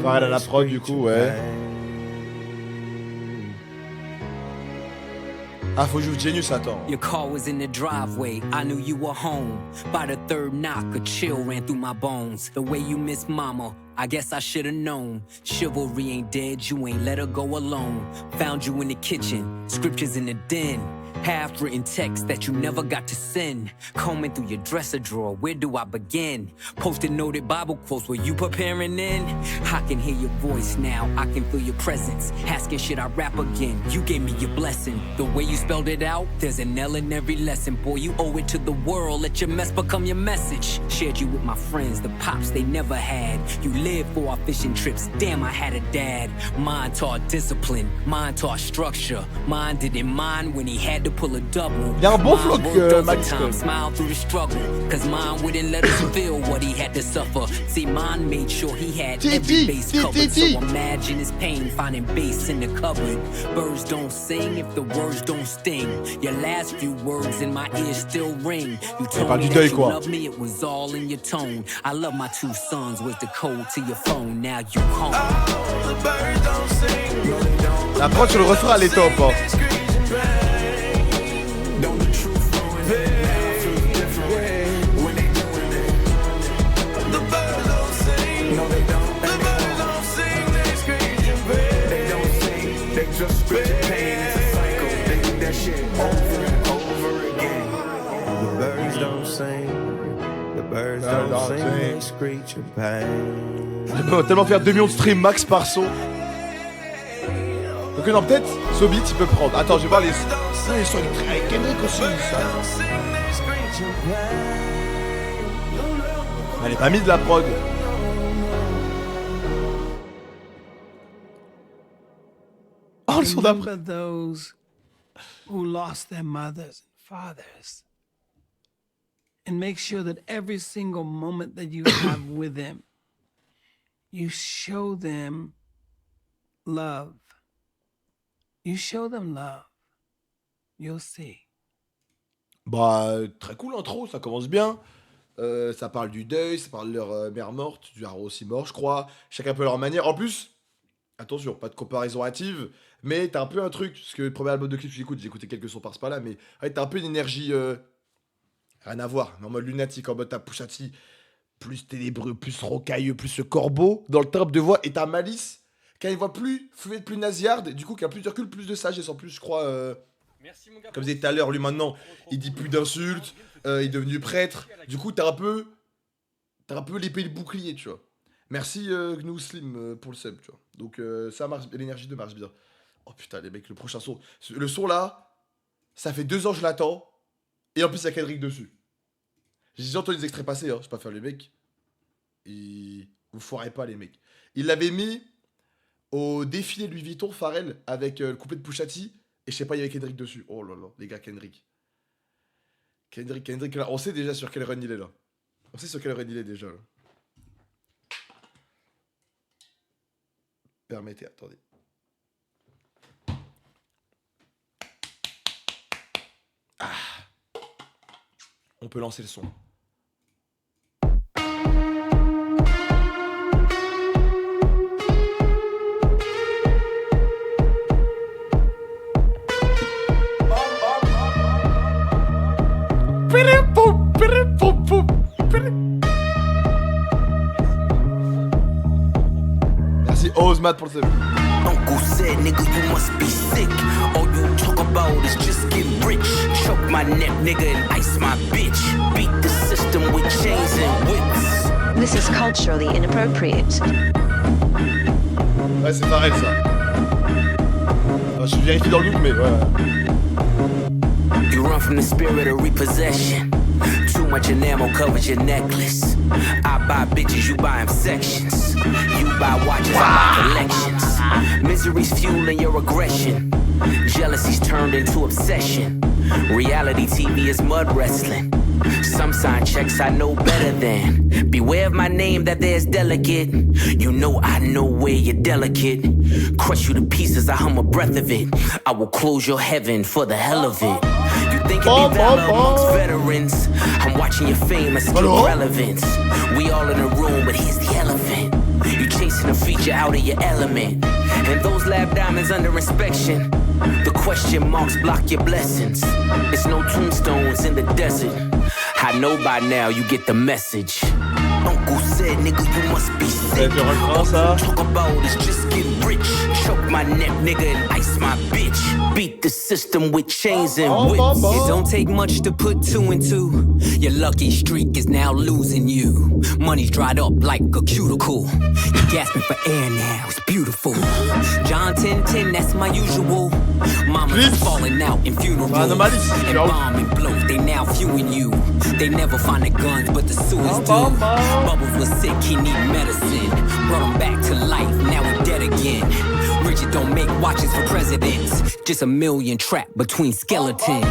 Pharrell à la prod, du coup, ouais. Ah, faut jouer Genius, attends. Your car was in the driveway, I knew you were home. By the 3rd knock, a chill ran through my bones. The way you miss mama, I guess I should've known. Chivalry ain't dead, you ain't let her go alone. Found you in the kitchen, scriptures in the den. Half-written text that you never got to send. Combing through your dresser drawer, where do I begin? Posted noted Bible quotes, were you preparing in? I can hear your voice now, I can feel your presence. Asking should I rap again? You gave me your blessing. The way you spelled it out, there's an L in every lesson. Boy, you owe it to the world, let your mess become your message. Shared you with my friends, the pops they never had. You lived for our fishing trips, damn I had a dad. Mine taught discipline, mine taught structure. Mine didn't mind when he had to pull a double. Il y a un bon flow que Max. Smile through the struggle, cause mine wouldn't let us feel what he had to suffer. See, mine made sure he had every base covered. So imagine his pain finding bass in the cupboard. Birds don't sing if the words don't sting. Your last few words in my ears still ring. You told me that you love me, it was all in your tone. I love my 2 sons, was the code to your phone. Now you home. the birds don't sing. La prod sur le refrain, elle est top, hein. Just spit your pain, it's a cycle. They do that shit over and over again. The birds don't sing, the birds don't sing, they screech in pain. On va tellement faire 2 millions de streams max par son. Donc non, peut-être, ce beat, il peut prendre. Attends, je vais voir les sons avec Kendrick aussi, ça. Elle est pas mise de la prod. Oh, le son d'après. Remember those who lost their mothers and fathers. And make sure that every single moment that you have with them, you show them love. You show them love. You'll see. Bah, très cool l'intro, ça commence bien. Ça parle du deuil, ça parle de leur mère morte, du Haro aussi mort, je crois. Chacun peut leur manière. En plus, attention, pas de comparaison hâtive, mais t'as un peu un truc. Parce que le premier album de clip, j'ai écouté quelques sons par-ci par-là, mais ouais, t'as un peu une énergie. Rien à voir, mais en mode lunatique, en mode t'as Pusha T, plus ténébreux, plus rocailleux, plus ce corbeau dans le timbre de voix, et t'as Malice, qui a une voix plus fluide, plus nasillarde, du coup qui a plus de recul, plus de sagesse en plus, je crois. Comme je disais tout à l'heure, lui maintenant, il dit plus d'insultes, il est devenu prêtre, du coup t'as un peu l'épée et le bouclier, tu vois. Merci Gnou Slim pour le sub, tu vois. Donc ça marche, l'énergie de marche bien. Oh putain les mecs, le prochain son, le son là, ça fait 2 ans que je l'attends, et en plus il y a Kendrick dessus. J'ai déjà entendu des extraits passer, hein, je sais pas faire les mecs. Et vous foirez pas les mecs. Il l'avait mis au défilé Louis Vuitton, Pharrell, avec le couplet de Pusha T, et je sais pas, il y avait Kendrick dessus. Oh là là, les gars, Kendrick, là, on sait déjà sur quel run il est là. On sait sur quel run il est déjà là. Permettez, attendez. Ah. On peut lancer le son. Merci Ozmat pour le sub. Uncle said, nigga, you must be sick. All you talk about is just get rich. Choke my neck, nigga, and ice my bitch. Beat the system with chains and whips. This is culturally inappropriate. Ouais, c'est pareil ça. Je vérifie dans le doute, mais ouais. You run from the spirit of repossession. Too much enamel covers your necklace. I buy bitches, you buy them sections. You buy watches, I buy collections. Misery's fueling your aggression. Jealousy's turned into obsession. Reality TV is mud wrestling. Some sign checks I know better than. Beware of my name that there's delicate. You know I know where you're delicate. Crush you to pieces, I hum a breath of it. I will close your heaven for the hell of it. You think it'd be valor amongst veterans? I'm watching your fame and skill relevance. We all in a room, but here's the elephant. You chasing a feature out of your element. And those lab diamonds under inspection. The question marks block your blessings. It's no tombstones in the desert. I know by now you get the message. Uncle said, nigga, you must be sick. All you talk about is just get rich. Choke my neck, nigga, and ice my bitch. Beat the system with chains and whips. It don't take much to put 2 and 2. Your lucky streak is now losing you. Money's dried up like a cuticle. You're gasping for air now, it's beautiful. John 10:10, that's my usual. Mama's falling out in funerals. And bomb and blow, they now viewing you. They never find the guns, but the sewers do. Bubbles was sick, he need medicine. Brought him back to life, now he dead again. Richard don't make watches for presidents. Just a million trapped between skeletons.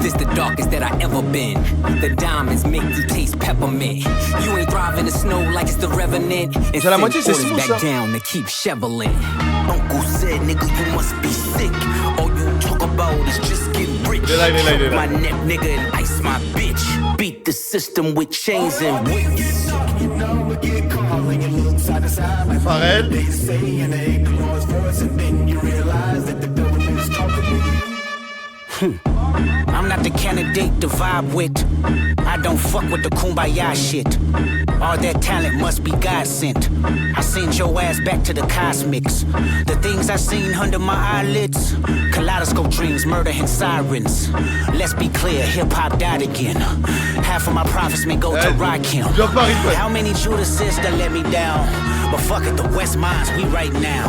This the darkest that I ever been. The diamonds make you taste peppermint. You ain't driving the snow like it's the Revenant. And send orders back down to keep shoveling. Uncle said, nigga, you must be sick. All you talk about is just get rich. Choke my neck, nigga, and ice my bitch. Beat the system with chains and whips. Pharrell. I'm not the candidate to vibe with. I don't fuck with the kumbaya shit. All that talent must be God sent. I send your ass back to the cosmics. The things I seen under my eyelids. Kaleidoscope dreams, murder and sirens. Let's be clear, hip-hop died again. Half of my profits may go to Rakim. How many Judases that let me down? But fuck it, the West Mines, we right now.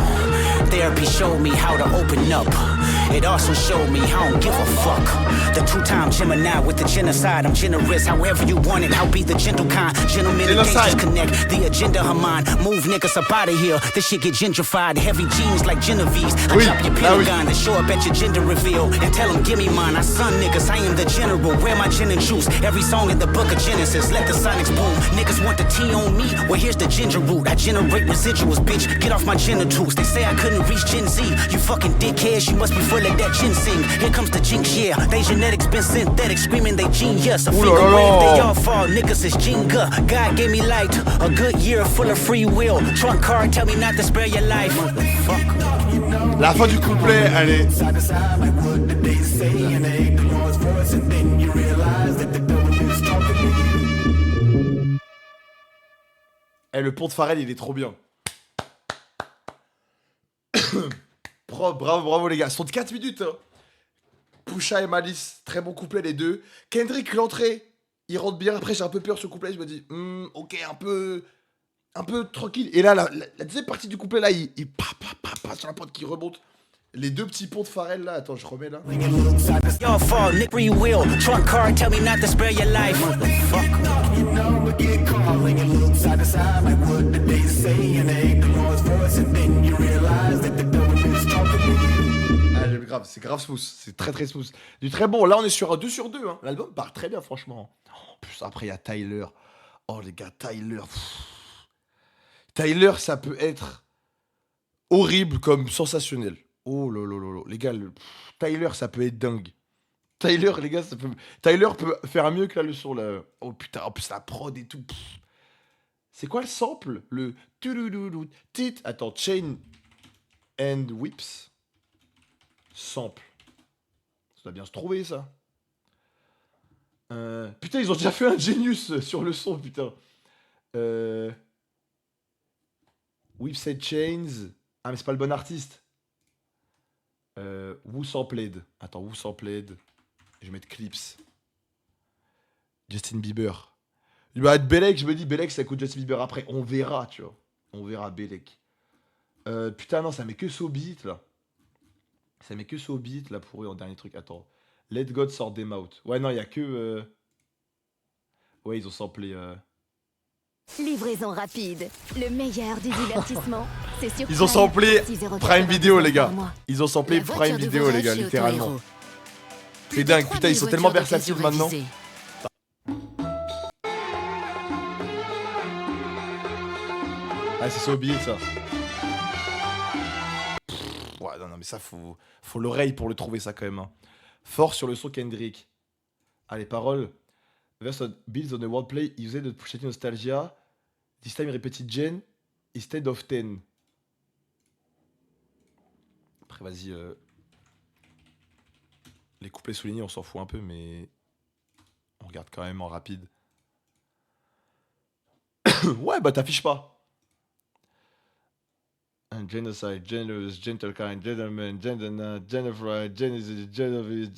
Therapy showed me how to open up. It also showed me I don't give a fuck. The two-time Gemini with the genocide. I'm generous, however you want it. I'll be the gentle kind. Gentlemen and gangsters connect. The agenda of mine. Move niggas up out of here. This shit get gentrified. Heavy jeans like Genovese. I drop your Pentagon and show up at your gender reveal. And tell them, give me mine. I son niggas, I am the general. Wear my gin and juice. Every song in the book of Genesis. Let the sonics boom. Niggas want the tea on me. Well, here's the ginger root. I generate residuals, bitch. Get off my genitals. They say I couldn't reach Gen Z. You fucking dickheads. You must be full of that ginseng. Here comes the jinx, yeah. They genetics been synthetic. Screaming they genius. A finger wave, they all fall. Niggas is Jenga. God gave me light. A good year full of free will. Trunk card, tell me not to spare your life. La fin du couplet, elle est... Eh, le pont de Pharrell, il est trop bien. Bravo les gars. Sont de 4 minutes. Hein. Pusha et Malice, très bon couplet les deux. Kendrick, l'entrée, il rentre bien. Après, j'ai un peu peur ce couplet. Je me dis, ok, un peu tranquille. Et là, la deuxième partie du couplet, là, il sur la pointe qui remonte. Les deux petits ponts de Pharrell là, attends, je remets là. Your fault, Nick free will. Trunk card, tell me not to spare your life. Ah, j'aime grave, c'est grave smooth, c'est très smooth. Du très bon, là on est sur un 2 sur 2, hein. L'album part très bien franchement. En plus après il y a Tyler. Oh les gars, Tyler. Tyler, ça peut être horrible comme sensationnel. Oh lolo, les gars, Tyler, ça peut être dingue. Tyler, les gars, Tyler peut faire mieux que la leçon là. Oh putain, en plus la prod et tout. C'est quoi le sample? Le tit. Attends, Chain and Whips. Sample. Ça doit bien se trouver ça. Putain, ils ont déjà fait un Genius sur le son, putain. Whips and Chains. Ah, mais c'est pas le bon artiste. Who Sampled. Attends, Who Sampled. Je vais mettre Clips. Justin Bieber. Il va être Belek, je me dis Belek ça coûte Justin Bieber après. On verra, tu vois. On verra Belek. Putain, non, ça met que So Beat là. Ça met que So Beat là pour eux en dernier truc. Attends. Let God sort them out. Ouais, non, il y a que. Ouais, ils ont samplé. Livraison rapide, le meilleur du divertissement, c'est sur Ils ont samplé Prime Video, les gars. par mois. Ils ont samplé La Prime voiture de Video, vos les gars, rêves chez littéralement. Autohero. C'est dingue, putain, ils sont tellement versatiles maintenant. Ah, c'est So Beat, ça. Ouais, non, mais ça, faut l'oreille pour le trouver, ça, quand même. Hein. Fort sur le son Kendrick. Ah, les paroles. Verse builds on a wordplay used to push nostalgia. This time repeated gen instead of 10. Après, vas-y. Les couplets soulignés, on s'en fout un peu, mais on regarde quand même en rapide. Ouais, bah t'affiches pas. And genocide, generous, gentle kind, gentleman, gentleman, Jennifer, genesis, genetic,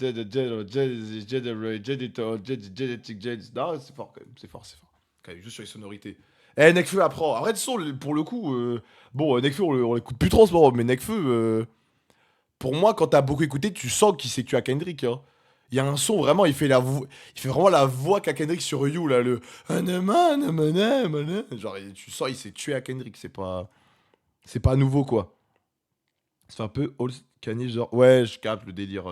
non, c'est fort quand même, c'est fort. Quand même, juste sur les sonorités. Eh, Nekfeu apprend. Arrête son, pour le coup, bon, Nekfeu, on l'écoute plus trop en ce moment, mais Nekfeu, pour moi, quand t'as beaucoup écouté, tu sens qu'il s'est tué à Kendrick, hein. Il y a un son, vraiment, il fait vraiment la voix qu'a Kendrick sur You, là, le... Genre, tu sens, il s'est tué à Kendrick, c'est pas nouveau, quoi. C'est un peu old Kanye, genre... Ouais, je capte le délire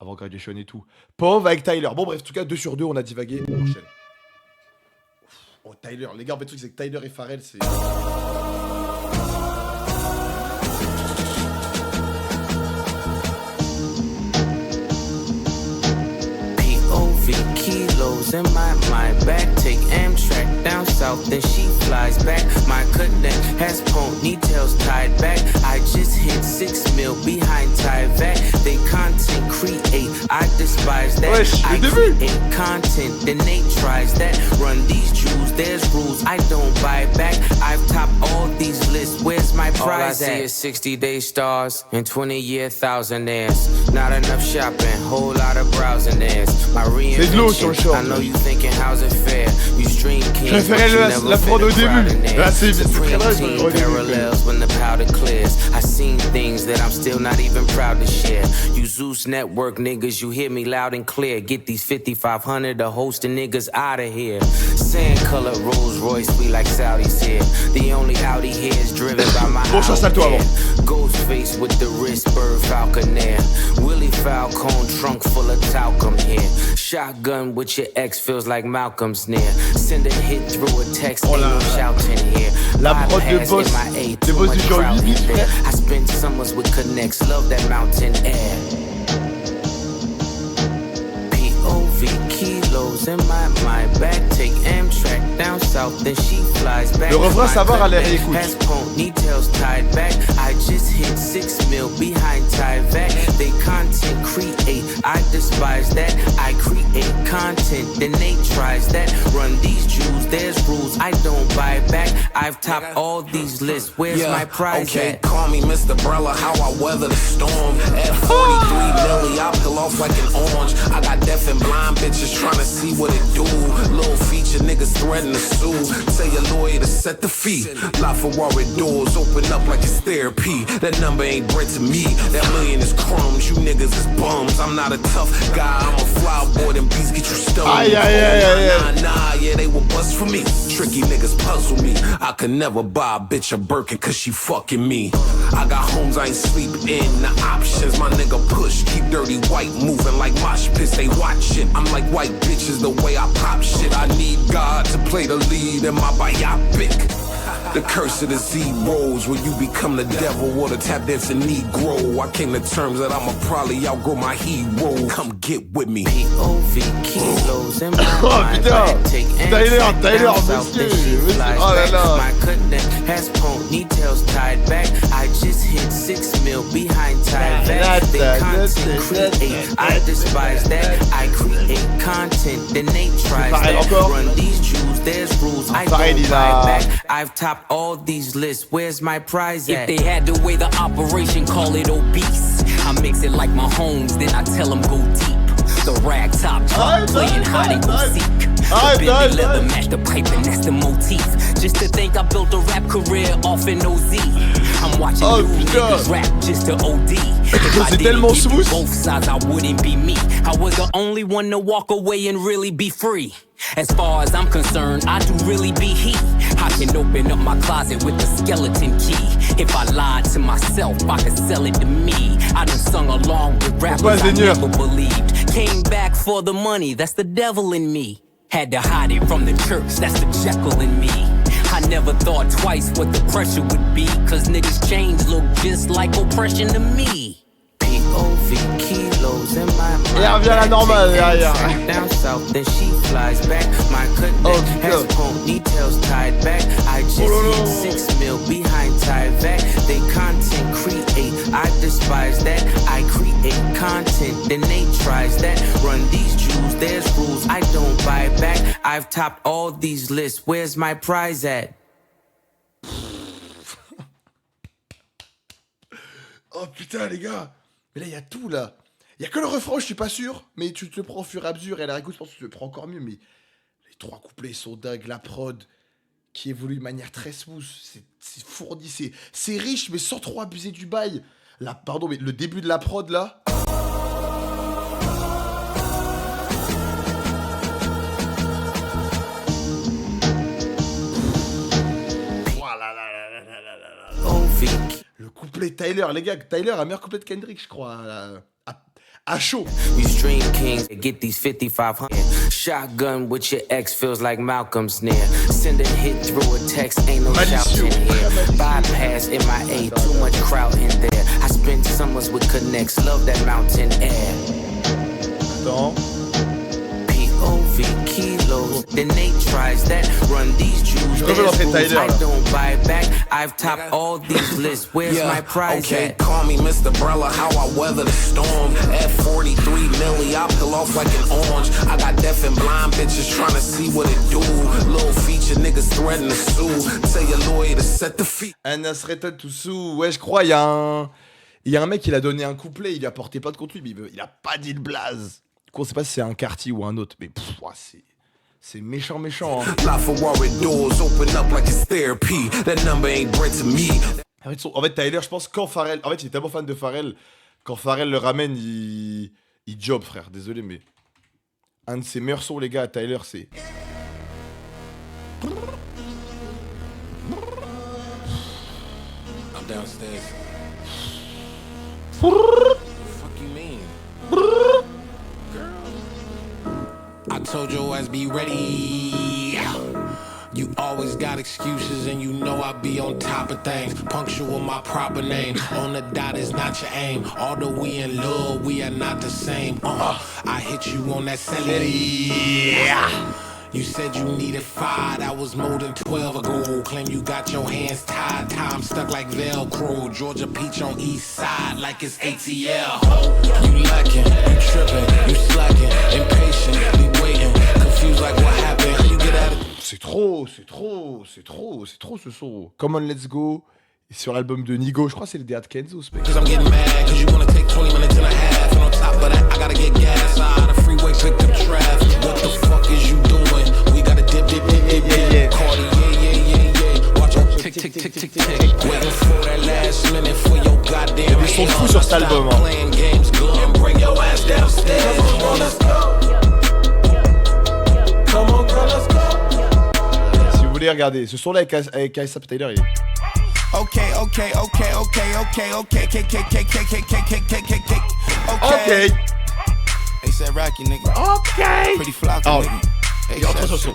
avant Graduation et tout. Pauvre avec Tyler. Bon, bref, en tout cas, 2 sur 2, on a divagué. On enchaîne. Oh, Tyler. Les gars, en fait, le truc, c'est que Tyler et Pharrell, c'est... Kilos in my mind, back take Amtrak down south, then she flies back. My cousin has ponytails tied back. I just hit 6 mil behind Tyvek. They content create, I display despise that. Wesh, I le début. create content, then they tries that. Run these jewels, there's rules I don't buy back. I've topped all these lists, where's my prize? All I see is 60-day stars and 20-year thousandaires. Not enough shopping, whole lot of browsing theirs. My C'est de l'eau sur le reinvention, short. I know you thinking how's it fair. You stream king, Je préférais la prod au début. Là, c'est très drôle sur le début. parallels when the powder clears. I seen things that I'm still not even proud to share. You Zeus Network niggas, you hear me loud and clear. Get these 5,500 to host the niggas out of here. Sand color Rolls Royce, we like Saudis here. The only Audi here is driven by my Bon, ça, toi avant. Ghostface with the wrist, bird falconer. Willie Falcone, trunk full of talcum here. Shotgun with your ex feels like Malcolm's near. Send a hit through a text, ain't no shouting here. La prod de Bypass boss, MIA, de too boss much du genre crowd 8 in there. frère. I spent summers with connects, love that mountain air. POV kilos in my mind, back take Amtrak down south, then she flies back. Le refrain, ça va, à la réécoute. Has ponytails tied back. I just hit 6 mil behind Tyvek. They content create, I despise that. I create content, then they tries that. Run these jewels, there's rules I don't buy back. I've topped all these lists, where's my prize okay, at? call me Mr. Brella, how I weather the storm. At 43 milli, I peel off like an orange. I got deaf and blind bitches trying to see what it do. Little feature niggas threaten to sue. Tell your lawyer to set the fee. LaFerrari doors open up like it's therapy. That number ain't bread to me. That million is crumbs. You niggas is bums. I'm not a tough guy. I'm a fly boy. Them beats get you stoned. Aïe, aïe, aïe, aïe, aïe. Nah, yeah, they will bust for me. Tricky niggas puzzle me. I could never buy a bitch a Birkin cause she fucking me. I got homes I ain't sleep in. The options, my nigga push. Keep dirty white moving like mosh pits. They watching. I'm like white bitches the way I pop shit. I need God to play the lead in my biopic. The curse of the zeros, where you become the devil or the tap dancing Negro. I came to terms that I'ma probably outgrow my hero. Come get with me. POV kilos in my Oh, mind, putain. back take Tyler, Amtrak Tyler, down south, monsieur, then she monsieur. flies Oh là back. là. My connect has ponytails tied back. I just hit 6 mil behind Tyvek. They content create, I despise that. I create content, then they try Pareil, that. encore. Run these jewels, there's rules I Pareil, don't il buy a- back. I've topped all these lists, where's my prize If at? they had to weigh the operation, call it obese. I mix it like my homes, then I tell them go deep. The rag top drop, playing hide and go seek. The Bentley leather match the pipe and that's the motif. Just to think I built a rap career off an OZ. I'm watching Oh, new putain. niggas rap just to OD. If I C'est didn't tellement give you smooth. both sides, I wouldn't be me. I was the only one to walk away and really be free. As far as I'm concerned, I do really be he. I can open up my closet with the skeleton key. If I lied to myself, I could sell it to me. I done sung along with rappers I Seigneur. never believed. Came back for the money, that's the devil in me. Had to hide it from the church, that's the Jekyll in me. I never thought twice what the pressure would be, cause niggas' chains look just like oppression to me. POV kilos in my mind. Et revient à la normale derrière. Down south, then she flies back. My connect Oh, has putain. ponytails tied back. I just Oh, là, hit là. 6 mil behind Tyvek. They content create, I despise that. I create content, then they tries that. Run these jewels, there's rules I don't buy back. I've topped all these lists, where's my prize at? Oh putain les gars. Mais là il y a tout là. Il y a que le refrain, je suis pas sûr. Mais tu te le prends au fur et à mesure. Et la réécoute, je pense que tu te le prends encore mieux. Mais les trois couplets sont dingues. La prod qui évolue de manière très smooth. C'est fourni. C'est riche mais sans trop abuser du bail. Là, pardon, mais le début de la prod là. OV Le couplet Tyler, les gars. Tyler a meilleur couplet de Kendrick, je crois. À chaud. You stream kings, get these 5,500. Shotgun with your ex feels like Malcolm's near. Send a hit through a text, ain't no shouting here. Bypass MIA, too much crowd in there. I spent summers with connects, love that mountain air. Attends. POV kilos than Nate tries that. Run these Jews, there's rules I don't buy back. I've topped all these lists. Where's my prize okay, at? call me Mr. Brella, how I weather the storm. At 43 milli, I peel off like an orange. I got deaf and blind bitches trying to see what it do. Little feature niggas threatening to sue. Tell your lawyer to set the feet. Anna threatened to sue. Ouais, je crois, il y a un mec qui a donné un couplet, il lui a porté pas de contenu, mais il a pas dit le blaze. Du coup, on sait pas si c'est un Carty ou un autre, mais c'est méchant, méchant. Hein. En fait, Tyler, je pense, quand Pharrell... En fait, il est tellement fan de Pharrell, quand Pharrell le ramène, il job, frère. Désolé, mais... Un de ses meilleurs sons, les gars, à Tyler, c'est... I'm downstairs. What the fuck you mean? I told your ass be ready. You always got excuses and you know I be on top of things. Punctual my proper name. On the dot is not your aim. Although we in love, we are not the same. I hit you on that celly. You said you needed 5, that was more than 12 ago. Claim you got your hands tied, time stuck like Velcro. Georgia Peach on east side like it's ATL. You lacking, you tripping, you slacking, impatient, we waiting, confused like what happened. How you get out of... C'est trop ce son. Come on, let's go. Et sur l'album de Nigo, je crois que c'est le Dead Kenzo, ce mec. Cause I'm getting mad, cause you wanna take 20 minutes and a half. And on top of that, I gotta get gas. Out of freeway, pick up traffic. What the fuck is you doing? We gotta dip. Cardi, yeah. Watch out, tick. Waiting for that last minute for your goddamn. Ils sont fous sur cet album, hein. Playing games good and bring your ass downstairs. Come on, let's go. Come on, girl, let's go. Si vous voulez regarder, ce son-là avec A$AP Tyler, il est... Okay. They said Rocky, nigga. Okay. Pretty flocky, Oh. nigga. Hey, Il rentre sur son.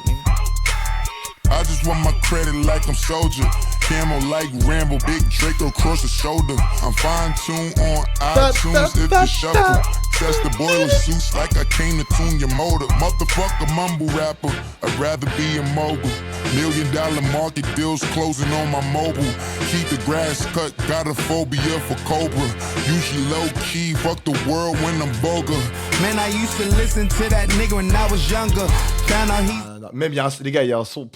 I just want my credit like I'm soldier. Camo like Rambo, big Draco across the shoulder. I'm fine-tuned on iTunes if you shuffle. Test the boiler suits like I came to tune your motor. Motherfucker mumble rapper, I'd rather be a mogul. $1 million market deals closing on my mobile. Keep the grass cut, got a phobia for Cobra. Usually low key, fuck the world when I'm vulgar. Man, I used to listen to that nigga when I was younger. Found out he... Non, même, les gars, il y a un son...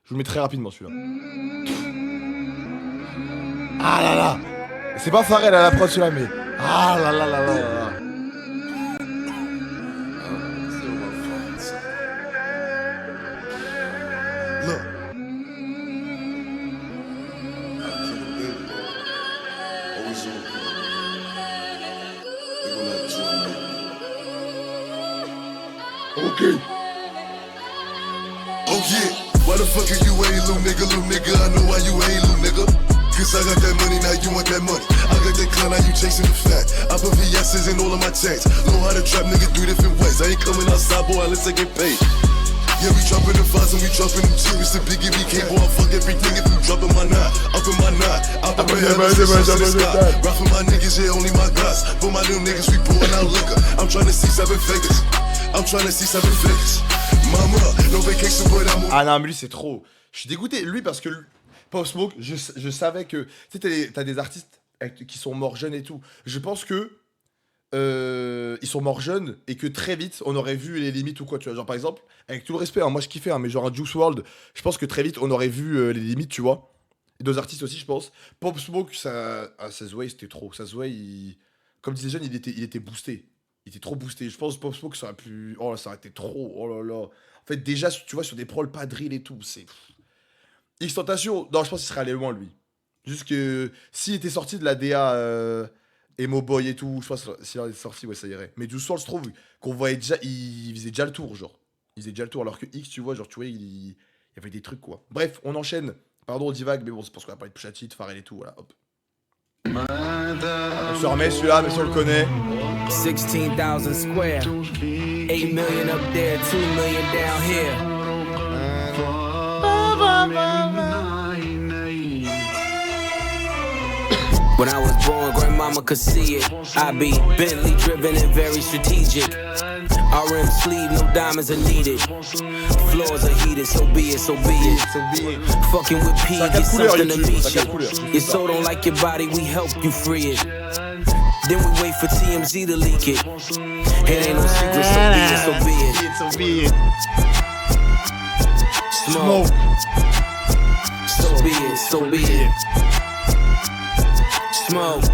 je vous le mets très rapidement, celui-là. Ah là là. C'est pas Pharrell à la prod, celui-là, mais... Ah là là là là là. Okay. Oh yeah, why the fuck are you ain't little nigga? I know why you ain't little nigga. Cause I got that money, now you want that money. I got that clown, now you chasing the fat. I put VS's in all of my tags. Know how to trap nigga 3 different ways. I ain't coming outside, boy, unless I get paid. Yeah, we dropping the fives and we dropping them cheers. The biggie BK, boy, I fuck everything if you dropping my knot. Up in my knot, up in my knot. Rock for my niggas, yeah, only my guys. For my little niggas, we pouring out liquor. I'm trying to see 7 figures. Mama, no vacation, but I'm... Ah non, mais lui, c'est trop. Je suis dégoûté. Lui, parce que Pop Smoke, je savais que... Tu sais, t'as des artistes qui sont morts jeunes et tout. Je pense que... ils sont morts jeunes et que très vite, on aurait vu les limites ou quoi, tu vois. Genre, par exemple, avec tout le respect, hein, moi, je kiffais, hein, mais genre un Juice WRLD, je pense que très vite, on aurait vu les limites, tu vois. Et d'autres artistes aussi, je pense. Pop Smoke, ça se voyait, c'était trop. Ça se voyait, comme disait Jeune, il était boosté. Il était trop boosté. Je pense que Pop Smoke, ça aurait pu... Oh là, ça aurait été trop. Oh là là. En fait, déjà, tu vois, sur des prols pas drill et tout, c'est... X-Tentation, non, je pense qu'il serait allé loin, lui. Juste que s'il était sorti de la DA Emo Boy et tout, je pense que s'il était sorti, ouais, ça irait. Mais du soir, je trouve qu'on voyait déjà... Il faisait déjà le tour, genre. Il faisait déjà le tour, alors que X, tu vois, genre, tu vois, il y avait des trucs, quoi. Bref, on enchaîne. Pardon, on divague, mais bon, c'est parce qu'on a parlé de Pusha T, de Pharrell et tout, voilà, hop. On se remet celui-là, mais si on le connaît. 16,000 square, 8 million up there, 2 million down here. When I was born, grandmama could see it. I be Bentley driven and very strategic. RM sleeve, no diamonds are needed. Floors are heated, so be it, so be it. Fucking with P, get something to meet you. Your soul don't like your body, we help you free it. Then we wait for TMZ to leak it. It ain't no secret, so be it, so be it. So be it. Smoke. So be it, so be it. Smoke.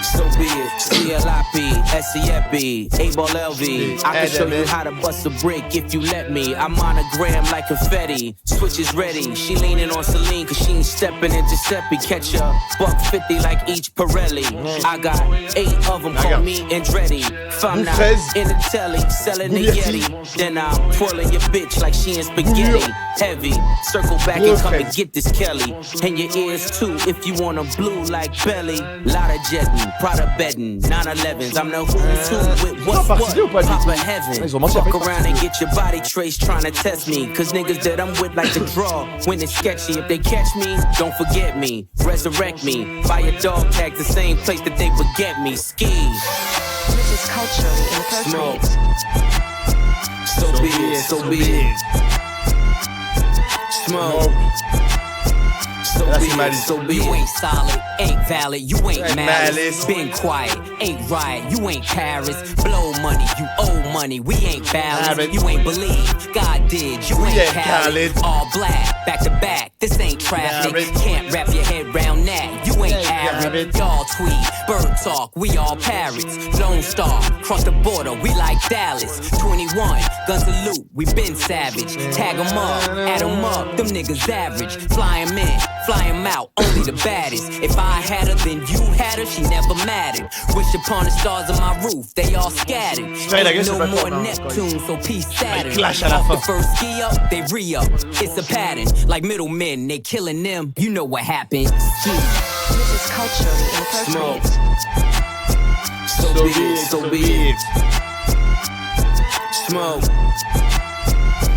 So be it. CLIP, SCFB, A-Ball LV. I can show you how to bust a brick if you let me. I monogram like confetti. Switch is ready. She leaning on Celine cause she ain't stepping in Giuseppe. Catch a $1.50 like each Pirelli. I got 8 of them, call me Andretti. If I'm not in the telly, selling the Yeti, then I'm twirling your bitch like she in spaghetti. Heavy, circle back and come and get this Kelly. And your ears too if you want a blue like belly. Lot of jetting, Prada bedding, 911s. I'm the who's who with what's what, Papa Heaven. Fuck around and get your body traced trying to test me. Cause niggas that I'm with like to draw when it's sketchy. If they catch me, don't forget me. Resurrect me, buy a dog tag the same place that they would get me. Ski. This is culturally inappropriate. So be it, so be it. Smoke. So be it, so be it. You ain't solid, ain't valid, you ain't malice. Been quiet, ain't right, you ain't Paris. Blow money, you owe money, we ain't balanced. You ain't believe, God did, you ain't Khaled. All black, back to back, this ain't traffic. Can't wrap your head round that, you ain't Arab. Y'all tweet, bird talk, we all parrots. Lone Star, cross the border, we like Dallas. 21, guns salute, we been savage. Tag 'em up, add 'em up, them niggas average. Fly 'em in, fly 'em out, only the baddest. If I had her, then you had her, she never mattered. Wish upon the stars of my roof, they all scattered. Ain't no more Neptune, so peace Saturn. Off the first ski up, they re-up. It's a pattern, like middlemen, they killing them. You know what happened. Ski. This is culturally inappropriate. So be it, so be it. Smoke.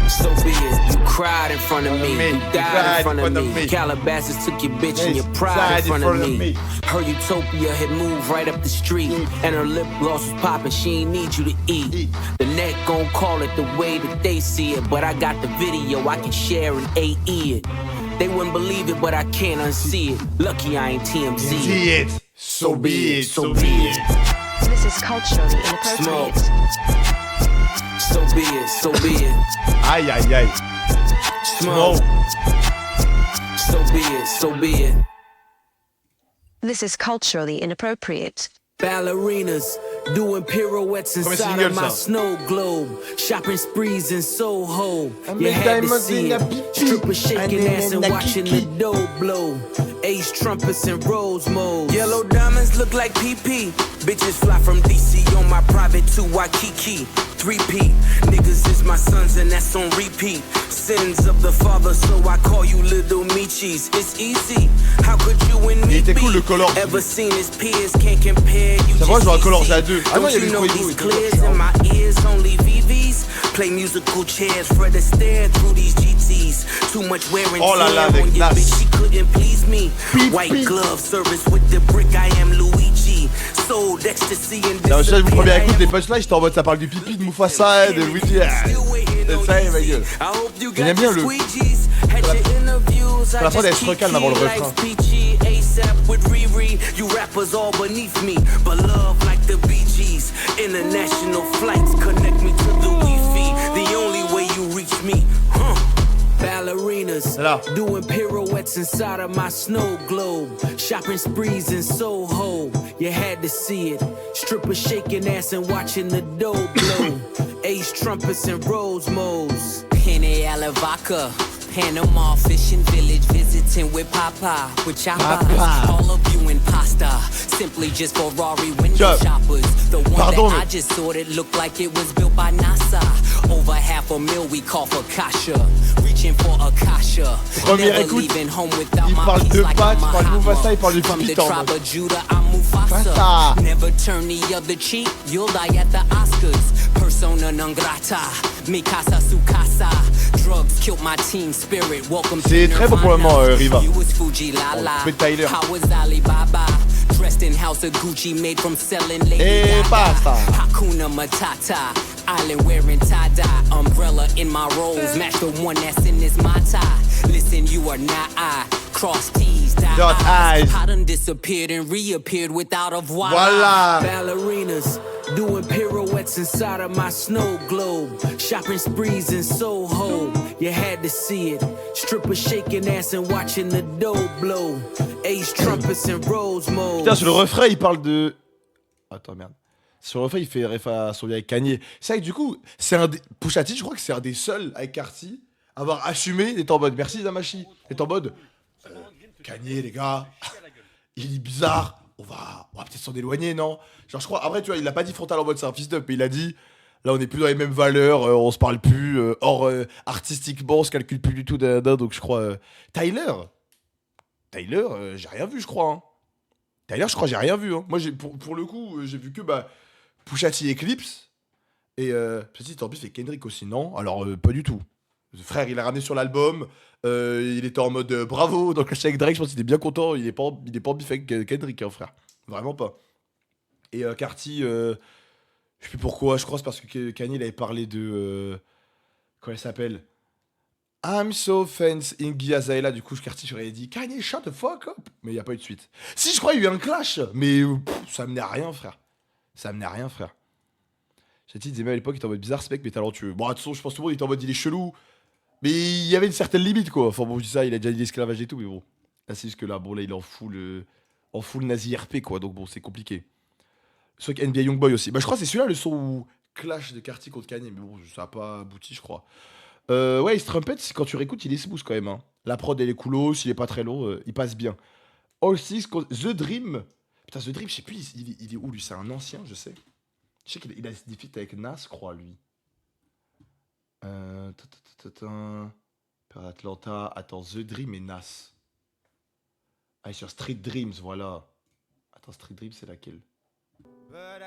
So be it. You cried in front of me. You died in front of me. Calabasas took your bitch and your pride in front of me. Her utopia had moved right up the street. And her lip gloss was popping. She ain't need you to eat. The net gon' call it the way that they see it. But I got the video I can share and AE it. They wouldn't believe it, but I can't unsee it. Lucky I ain't TMZ. See it. So be it. So be it. This is culturally inappropriate. So be it, so be it. Aïe aïe aïe. Smoke. So be it, so be it. This is culturally inappropriate. Ballerinas doing pirouettes inside of my snow globe. Shopping sprees in Soho. You had to see it. Strippers shaking ass and watching the dough blow. Ace trumpets and rose mode. Yellow diamonds look like PP. Bitches fly from DC on my private to Waikiki. 3P. Niggas is my sons and that's on repeat. Sins of the father, so I call you little Michis. It's easy. How could you and me be? Cool, le color. Ever seen his peers can't compare. You c'est vrai, je vois un color à deux. Ah non, il y avait know le these clears in my ears, only VVs. Play musical chairs for the stare through these GTs. Too much wearing oh là là, on your bitch, she couldn't please me. Beep, White beep. glove service with the brick, I am Luigi. Sold ecstasy and non, je vous premier écoute les punchlines, j'étais en mode ça parle du pipi de Mufasa et de Luigi. C'est ça, ma gueule. J'aime bien le. À la fin d'être se recalme avant le refrain. With Riri, you rappers all beneath me, but love like the Bee Gees. International flights connect me to the Wi-Fi. The only way you reach me, Ballerinas doing pirouettes inside of my snow globe. Shopping sprees in Soho, you had to see it. Strippers shaking ass and watching the dough blow. Ace trumpets and rose modes. Penny Alavaca. Panama fishing village visiting with Papa, with Chapa. All of you impasta, simply just Ferrari window shoppers. The one that I just saw that looked like it was built by NASA. Over $500,000 we call for Kasha, reaching for Akasha. Never leaving home without my peace like I'm a Mufasa. From the tribe of Judah, I'm Mufasa. grata. Never turn the other cheek, you'll die at the Oscars. Persona non grata, mi casa su casa. Drugs killed my team spirit. Welcome to C'est très beau pour le moment, Riva. You was Fuji Lala. Oh, Tyler. I was Alibaba. Dressed in house of Gucci, made from selling lady Et basta. Hakuna Matata. Island wearing tie-dye. Umbrella in my rolls. Match the one that's in this my tie. Listen, you are not I. Cross T's, Dot eyes. I done disappeared and reappeared without a voila. Voilà. Ballerinas doing pirouettes inside of my snow globe. Shopping sprees in Soho, you had to see it. Strippers shaking ass and watching the dough blow. Ace trumpets and rose mode. Putain, sur le refrain, il parle de... Attends, merde. Sur le refrain, il fait ref à son lien avec Kanye. C'est vrai que du coup, c'est un des... Pusha T, je crois que c'est un des seuls avec Carti à avoir assumé d'être en mode merci Zamashi. D'être en mode Kanye, les gars, il est bizarre. On va peut-être s'en éloigner, non? Genre, je crois, après, tu vois, il l'a pas dit frontal en mode c'est un fist up, mais il a dit là, on est plus dans les mêmes valeurs, on se parle plus, artistiquement, on se calcule plus du tout, donc je crois. Tyler, j'ai rien vu, je crois. Hein. Tyler, je crois, j'ai rien vu. Hein. Moi, pour le coup, j'ai vu que Pusha T Eclipse, et Pusha T en plus fait Kendrick aussi, non? Alors, pas du tout. Le frère, il a ramené sur l'album, il était en mode bravo, donc le avec Drake, je pense qu'il est bien content, il est pas en bif avec Kendrick, hein, frère. Vraiment pas. Et Carti, je sais plus pourquoi, je crois c'est parce que Kanye il avait parlé de... comment elle s'appelle? I'm so fans Iggy Azalea, du coup Carti j'aurais dit Kanye shut the fuck up, mais il n'y a pas eu de suite. Si, je crois qu'il y a eu un clash, mais ça menait à rien, frère. J'ai dit même à l'époque il était en mode bizarre ce mec mais talentueux. Bon de toute façon je pense que tout le monde était en mode il est chelou, mais il y avait une certaine limite quoi. Enfin bon je dis ça, il a déjà dit l'esclavage et tout, mais bon. Là c'est juste que là, bon là il est en full nazi RP quoi, donc bon c'est compliqué. Soit que NBA Youngboy aussi. Bah je crois que c'est celui-là le son où clash de Carti contre Kanye, mais bon ça a pas abouti je crois. Ouais Ace Trumpet, quand tu réécoutes il est smooth quand même. Hein. La prod elle est coolos, il est pas très long, il passe bien. All Six, The Dream. Putain The Dream je sais plus, il est où lui, c'est un ancien je sais. Je sais qu'il a des feats avec Nas, je crois, lui. Per Atlanta. Attends, The Dream et Nas. Ah, sur Street Dreams, voilà. Attends, Street Dreams, c'est laquelle? Ah,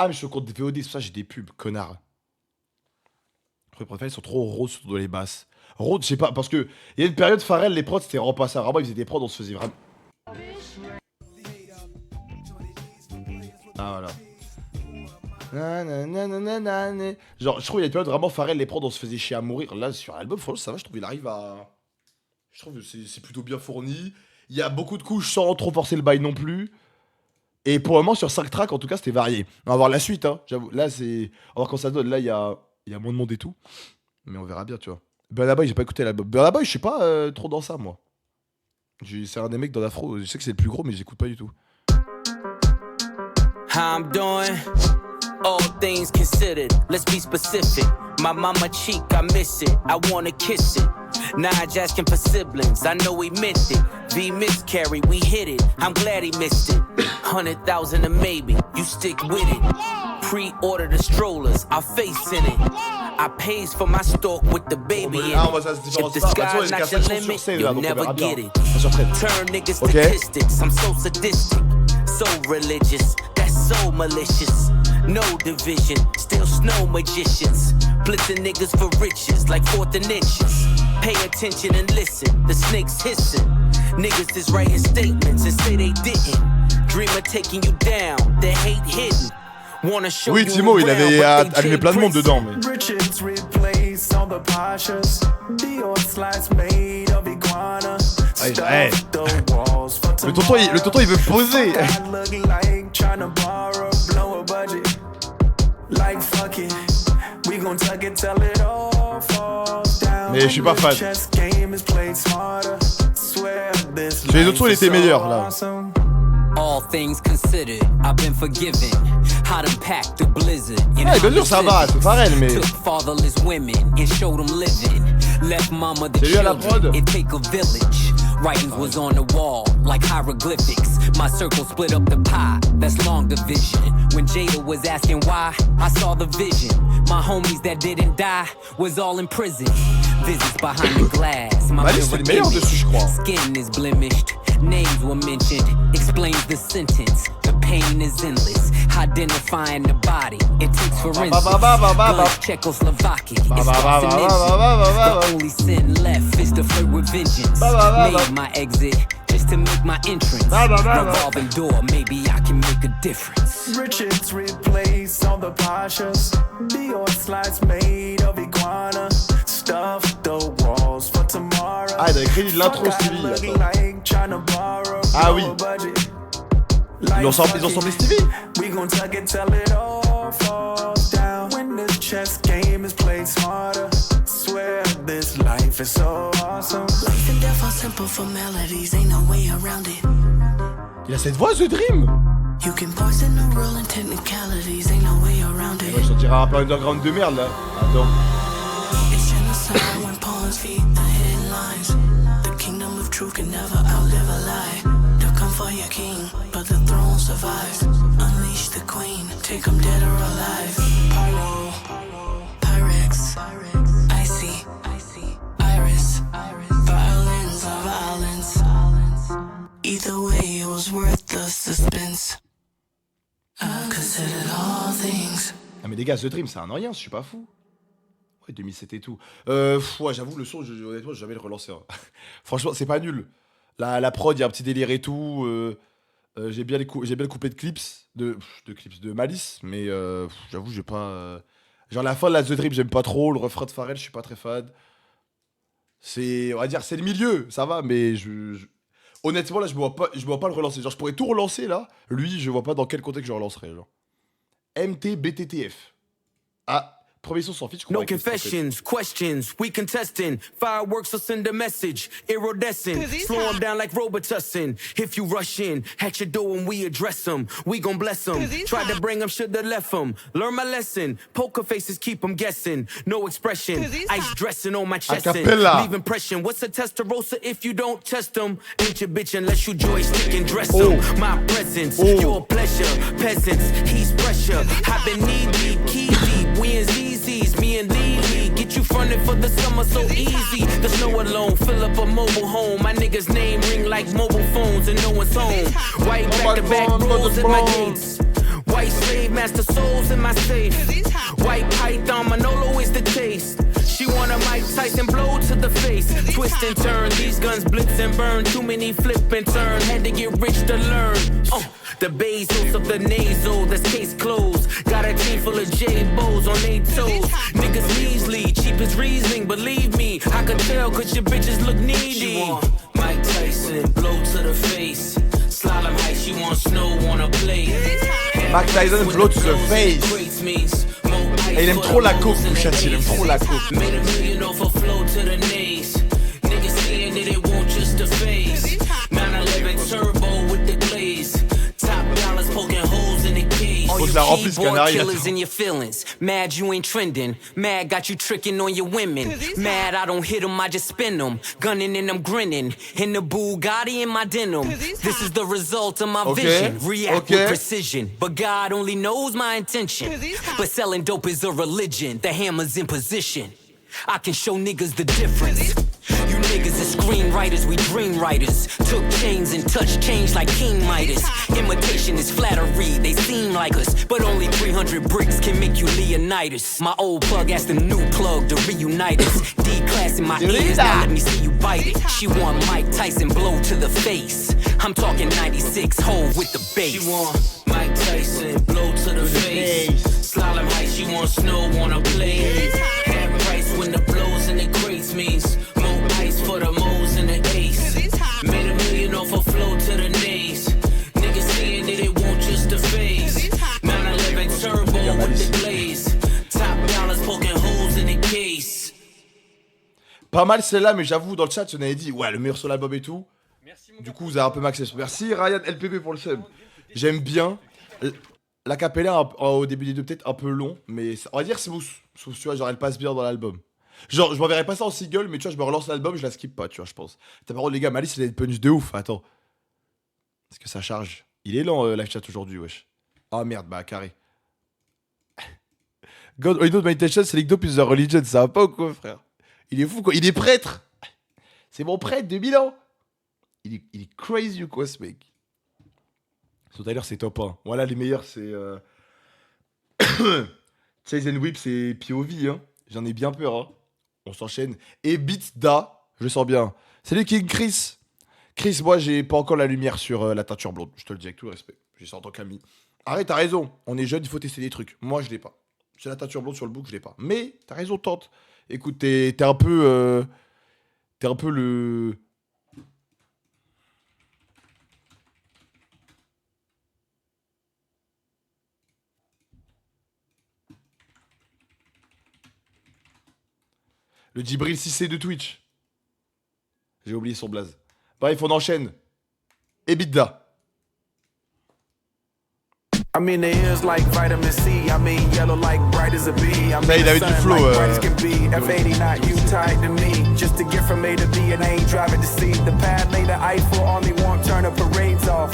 mais je suis au compte des VOD, c'est pour ça que j'ai des pubs, connard. Les prods, ils sont trop roses surtout dans les basses. Rhodes, je sais pas, parce que il y a une période, Pharrell, les prods, c'était vraiment pas ça. Vraiment, ils faisaient des prods, on se faisait vraiment. Ah, voilà. Genre je trouve il y a une période vraiment Pharrell les prods on se faisait chier à mourir. Là sur l'album franchement ça va, je trouve il arrive à... Je trouve que c'est plutôt bien fourni. Il y a beaucoup de couches sans trop forcer le bail non plus. Et pour le moment sur 5 tracks en tout cas c'était varié. On va voir la suite hein. J'avoue. Là c'est... On va voir quand ça donne. Là il y a moins de monde et tout. Mais on verra bien tu vois. Burna Boy j'ai pas écouté l'album. Burna Boy je suis pas trop dans ça moi. C'est un des mecs dans l'afro. Je sais que c'est le plus gros mais j'écoute pas du tout. How I'm doing? All things considered, let's be specific. My mama cheek, I miss it. I wanna kiss it. Nige asking for siblings, I know he meant it. V miscarry, we hit it. I'm glad he missed it. 100,000 a maybe, you stick with it. Pre-order the strollers, our face in it. I pays for my stalk with the baby in it. If the sky's not your limit, you'll never get it. Turn niggas statistics, I'm so sadistic, so religious. So malicious, no division, still snow magicians, blitzing niggas for riches like 4th and inches. Pay attention and listen, the snakes hissing. Niggas is writing statements and say they didn't. Dream of taking you down, the hate hidden. Wanna show oui, Timo, il avait allumé plein de monde dedans, mais... Ouais, le tonton il veut poser. Mais je suis pas fan. Sur les autres sons il était meilleur là. All things considered, I've been forgiven. How to pack the blizzard. Ouais, bien sûr, ça va, c'est Pharrell, mais. Took fatherless women and showed them living. Left mama the children. It take a village. Writings was on the wall like hieroglyphics. My circle split up the pie. That's long division. When Jada was asking why, I saw the vision. My homies that didn't die was all in prison. Visits behind the glass. My dessus, je crois. Skin is blemished. Names were mentioned, explains the sentence. The pain is endless. Identifying the body, it takes forensics. Guns, Czechoslovakia, it's the only sin left is to flirt with vengeance. Made my exit just to make my entrance. Revolving door, maybe I can make a difference. Richards replace all the Pashas. Dior slides made of iguana. Stuff the walls for tomorrow. Ah, il a écrit l'intro Stevie. Ah oui. Ils ont sorti Stevie. We gon' tuck it till it all falls down. When this chess game is played smarter. Swear this life is so awesome. Life and death are simple formalities, ain't no way around it. Il a cette voix, The Dream. You can poison the rule and technicalities, ain't no way around it. Ouais, je dirais un peu underground de merde là. Attends. It's genocide when pawns feed the hidden lines. The kingdom of truth can never outlive a lie. They'll come for your king, but the throne survives. Unleash the queen, take them dead or alive. Pyro, Pyrex, Icy, Iris, violence of violence. Either way, it was worth the suspense. I considered all things. Ah mais les gars, The Dream c'est un rien, je suis pas fou. Ouais, 2007 et tout. Ouais, j'avoue, le son, honnêtement, j'ai jamais le relancé. Hein. Franchement, c'est pas nul. La prod, il y a un petit délire et tout. J'ai bien le coupé de clips, de Malice, mais j'avoue, j'ai pas. Genre la fin de la The Dream, j'aime pas trop. Le refrain de Pharrell, je suis pas très fan. C'est, on va dire, c'est le milieu, ça va, mais honnêtement, là, je me vois pas le relancer. Genre, je pourrais tout relancer là. Lui, je vois pas dans quel contexte je relancerais. Genre. MTBTTF. Ah. Premier son sans feat, je crois. No confessions, questions, we contesting. Fireworks will send a message, iridescent. Slow them down like Robitussin. If you rush in, at your door when we address them, we gon' bless them. Tried to bring them, shoulda left them. Learn my lesson, poker faces keep them guessing. No expression, ice dressing on my chest. Leave impression, what's a testarossa if you don't test them? Ain't your bitch unless you joystick and dress them. My presence, your pleasure, peasants, he's pressure. I've been knee deep, key deep, we in Z. Me and Lee, get you fronted for the summer so easy. The snow alone, fill up a mobile home. My niggas name ring like mobile phones and no one's home. White back-to-back rolls at my gates. White slave master souls in my safe. White python Manolo is the taste. She want a Mike Tyson blow to the face. Twist and turn, these guns blitz and burn. Too many flip and turn, had to get rich to learn. The Bezos of the nasal, that's case closed. Got a team full of J-Bows on their toes. Niggas measly, cheap as Riesling, believe me. I can tell cause your bitches look needy. She want Mike Tyson, blow to the face. Slalom height, she want snow on a plate. Mike Tyson, blow to the face. Et il aime trop la coke, Bouchati, il aime trop la coke. Made a million off a flow to the nays. Niggas saying that it won't just the face. 911 turbo with the glaze. Top dollars poking holes in the case. Faut que je la remplisse, Canary. Killers in your feelings. Mad you ain't trending. Mad got you tricking on your women. Mad I don't hit them, I just spin them. Gunning and I'm grinning. In the Bugatti in my denim. This is the result of my vision. React with precision. But God only knows my intention. But selling dope is a religion. The hammer's in position. I can show niggas the difference. You niggas are screenwriters, we dream writers. Took chains and touched change like King Midas. Imitation is flattery, they seem like us. But only 300 bricks can make you Leonidas. My old plug asked the new plug to reunite us. D-class in my ears, now let me see you bite it. She want Mike Tyson blow to the face. I'm talking 96 hole with the bass. She want Mike Tyson blow to the face. Slalom height, she want snow on a plate. Half price when the blows in the crates means more ice for the moles and the ace. Made a million off a flow to the nays. Niggas saying that it won't just the face. 911 turbo with the glaze. Top dollars poking holes in the case. Pas mal celle-là, mais j'avoue, dans le chat, on avait dit, ouais, le meilleur sur l'album et tout. Du coup, vous avez un peu maxé. Merci Ryan LPP pour le sub. J'aime bien. La capella au début des deux, peut-être un peu long, mais on va dire smooth. Tu vois, genre elle passe bien dans l'album. Genre, je m'enverrai pas ça en single, mais tu vois, je me relance l'album, je la skip pas, tu vois, je pense. T'as par contre, les gars, Malice, il a une punch de ouf. Attends. Est-ce que ça charge? Il est lent, live chat aujourd'hui, wesh. Ah merde, bah, carré. God, I know my intention, c'est l'igno plus the religion, ça va pas ou quoi, frère? Il est fou, quoi. Il est prêtre. C'est mon prêtre, 2000 ans. Il est crazy ou quoi, ce mec? So Tyler, c'est top 1. Voilà, les meilleurs, c'est... Chase and Whip, c'est POV, hein. J'en ai bien peur, hein. On s'enchaîne. Et Beats Da, je le sens bien. Salut King Chris. Chris, moi, j'ai pas encore la lumière sur la teinture blonde. Je te le dis avec tout le respect. J'ai ça en tant qu'ami. Arrête, t'as raison. On est jeune, il faut tester des trucs. Moi, je l'ai pas. J'ai la teinture blonde sur le bouc, je l'ai pas. Mais, t'as raison, tente. Écoute, t'es un peu... T'es un peu le... Le Djibril 6C de Twitch. J'ai oublié son blaze. Bref, on enchaîne. EBITDA. I mean, the ears like vitamin C. I mean, yellow like bright as a bee. I Ça, il avait du flow. bright as can be. F80 not you tied to me. Just to get from A to B and I ain't driving to C. The pad later Eiffel army won't turn the parades off.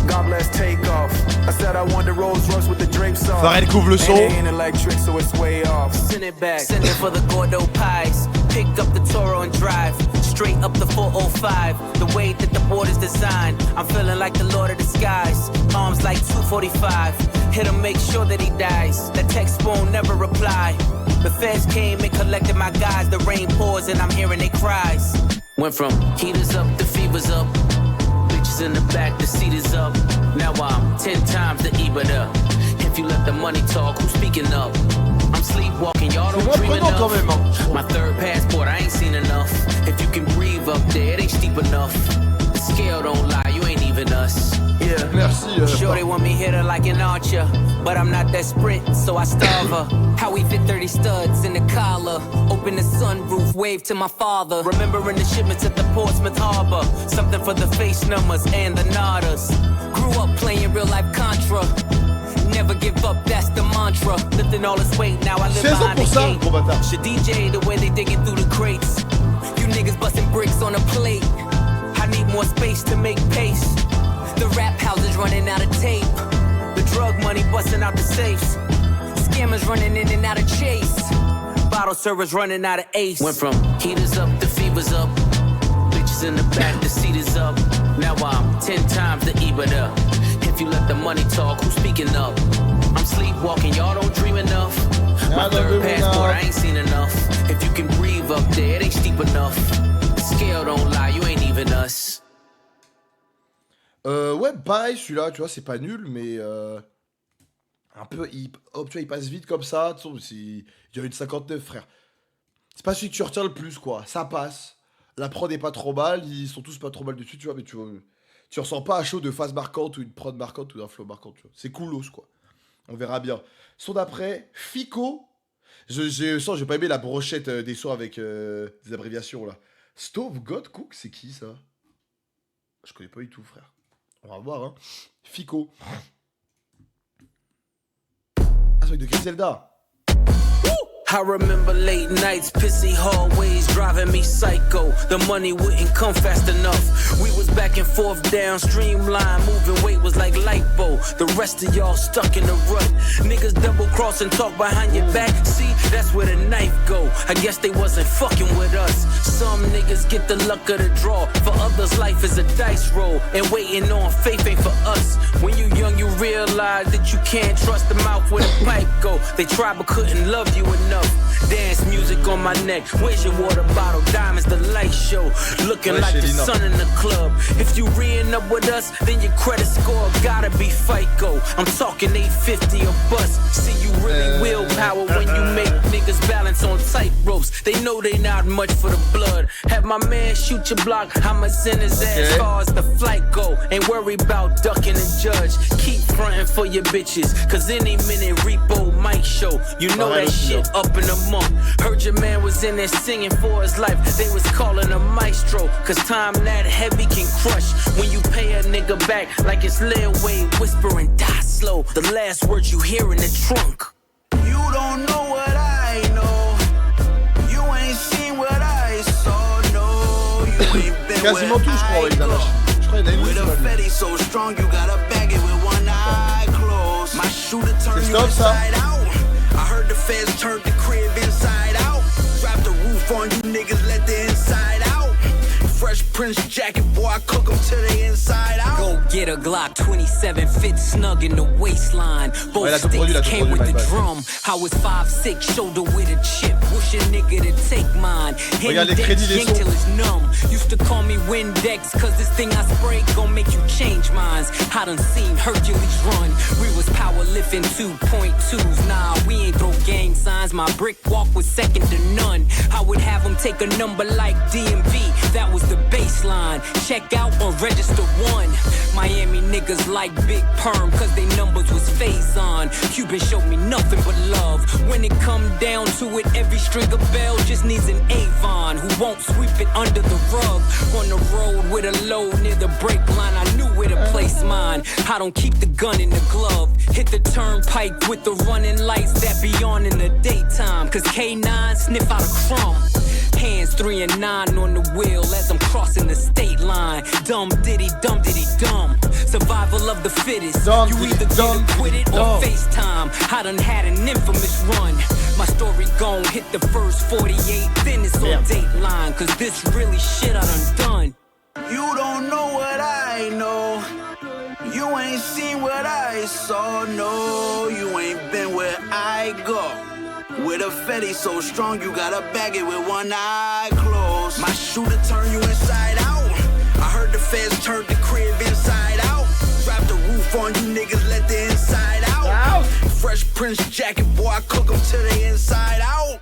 God bless takeoff. I said I want the Rolls Royce with the drapes off. Pharrell couvre le son. Ain't electric, so it's way off. Send it back, send it for the Gordo pies. Pick up the Toro and drive straight up the 405. The way that the board is designed, I'm feeling like the Lord of the Skies. Arms like 245. Hit him, make sure that he dies. That text won't never reply. The feds came and collected my guys. The rain pours and I'm hearing their cries. Went from heaters up to fevers up. Bitches in the back, the seat is up. Now I'm 10 times the EBITDA. If you let the money talk, who's speaking up? I'm sleepwalking, y'all don't dream enough. My third passport, I ain't seen enough. If you can breathe up there, it ain't steep enough. The scale don't lie, you ain't even us. Yeah, merci. Sure they want me hitter like an archer, but I'm not that sprint, so I starve her. How we fit 30 studs in the collar. Open the sunroof, wave to my father. Remembering the shipments at the Portsmouth Harbor. Something for the face numbers and the nodders. Grew up playing real life Contra. Never give up, that's the mantra. Lifting all this weight, now I live behind the gate. Should DJ the way they digging through the crates. You niggas busting bricks on a plate. I need more space to make pace. The rap houses running out of tape. The drug money busting out the safes. Scammers running in and out of chase. Bottle servers running out of ace. Went from heaters up to fevers up. Bitches in the back, the seat is up. Now I'm 10 times the EBITDA. If you let the money talk, who's speaking up? I'm sleepwalking, y'all don't dream enough. My third passport, I ain't seen enough. If you can breathe up there, it ain't steep enough. The scale don't lie, you ain't even us. Ouais, pareil, celui-là, tu vois, c'est pas nul, mais un peu, hop, tu vois, il passe vite comme ça. Il y a une 59, frère. C'est pas celui que tu retiens le plus, quoi. Ça passe. La prod est pas trop mal, ils sont tous pas trop mal dessus, tu vois, mais tu ressens pas un show de phase marquante ou une prod marquante ou d'un flow marquant, tu vois. C'est coolos, quoi. On verra bien. Son d'après, Fico. Je sens, j'ai pas aimé la brochette des sons avec des abréviations, là. Stove God Cook, c'est qui, ça? Je connais pas du tout, frère. On va voir, hein. Fico. Ah, c'est avec de Griselda. I remember late nights, pissy hallways driving me psycho. The money wouldn't come fast enough. We was back and forth down streamline, moving weight was like lipo. The rest of y'all stuck in the rut. Niggas double cross and talk behind your back. See, that's where the knife go. I guess they wasn't fucking with us. Some niggas get the luck of the draw. For others, life is a dice roll. And waiting on faith ain't for us. When you young, you realize that you can't trust the mouth where the pipe go. They tried but couldn't love you enough. Dance music on my neck. Where's your water bottle? Diamonds, the light show. Looking like the sun in the club. If you re-ing up with us, then your credit score gotta be FICO. I'm talking 850 a bus. See, you really willpower when you make niggas balance on tight ropes. They know they not much for the blood. Have my man shoot your block. I'ma send his ass far as the flight go. Ain't worry about ducking the judge. Keep frontin' for your bitches. Cause any minute repo might show. You know that shit up in the month. Heard your man was in there singing for his life. They was calling him maestro. Cause time that heavy can crush. When you pay a nigga back like it's Lil Wayne whispering die slow. The last words you hear in the trunk. You don't know what I know. You ain't seen what I saw. No, you ain't been Quasiment tout, je crois, avec la machine. Je crois qu'il y en a une with a fatty so strong, you gotta bag it with one eye closed. My shooter turned you inside out. I heard the feds turned the crib inside out. Drop the roof on you niggas, let the inside out. Fresh Prince jacket, boy, I cook them to the inside out. Go get a Glock 27, fit snug in the waistline. Both sticks came with the drum. I was 5'6", shoulder with a chip. Wish a nigga to take mine. Index, yank till it's numb. Used to call me Windex, cause this thing I spray gon' make you change minds. I done seen Hercules run. We was powerlifting 2.2s. Nah, we ain't throw gang signs. My brick walk was second to none. I would have them take a number like DMV. That was the baseline. Check out or register 1. Miami niggas like Big Perm, cause they numbers was phase on. Cuban showed me nothing but love. When it come down to it, every stringer bell just needs an Avon who won't sweep it under the rug. On the road with a load near the brake line, I knew where to place mine. I don't keep the gun in the glove. Hit the turnpike with the running lights that be on in the daytime. Cause K9 sniff out a crumb. Hands 3 and 9 on the wheel as I'm crossing the state line. Dumb diddy, dumb. Survival of the fittest. You either get acquitted or FaceTime. I done had an infamous run. My story gon' hit the first 48, then it's on Dateline. Cause this really shit I done. You don't know what I know. You ain't seen what I saw. No, you ain't been where I go. With a Fetty so strong, you gotta bag it with one eye closed. My shooter turn you inside out. I heard the feds turned the crib inside out. Drop the roof on you niggas, let the inside out. Fresh Prince jacket, boy, I cook them to the inside out.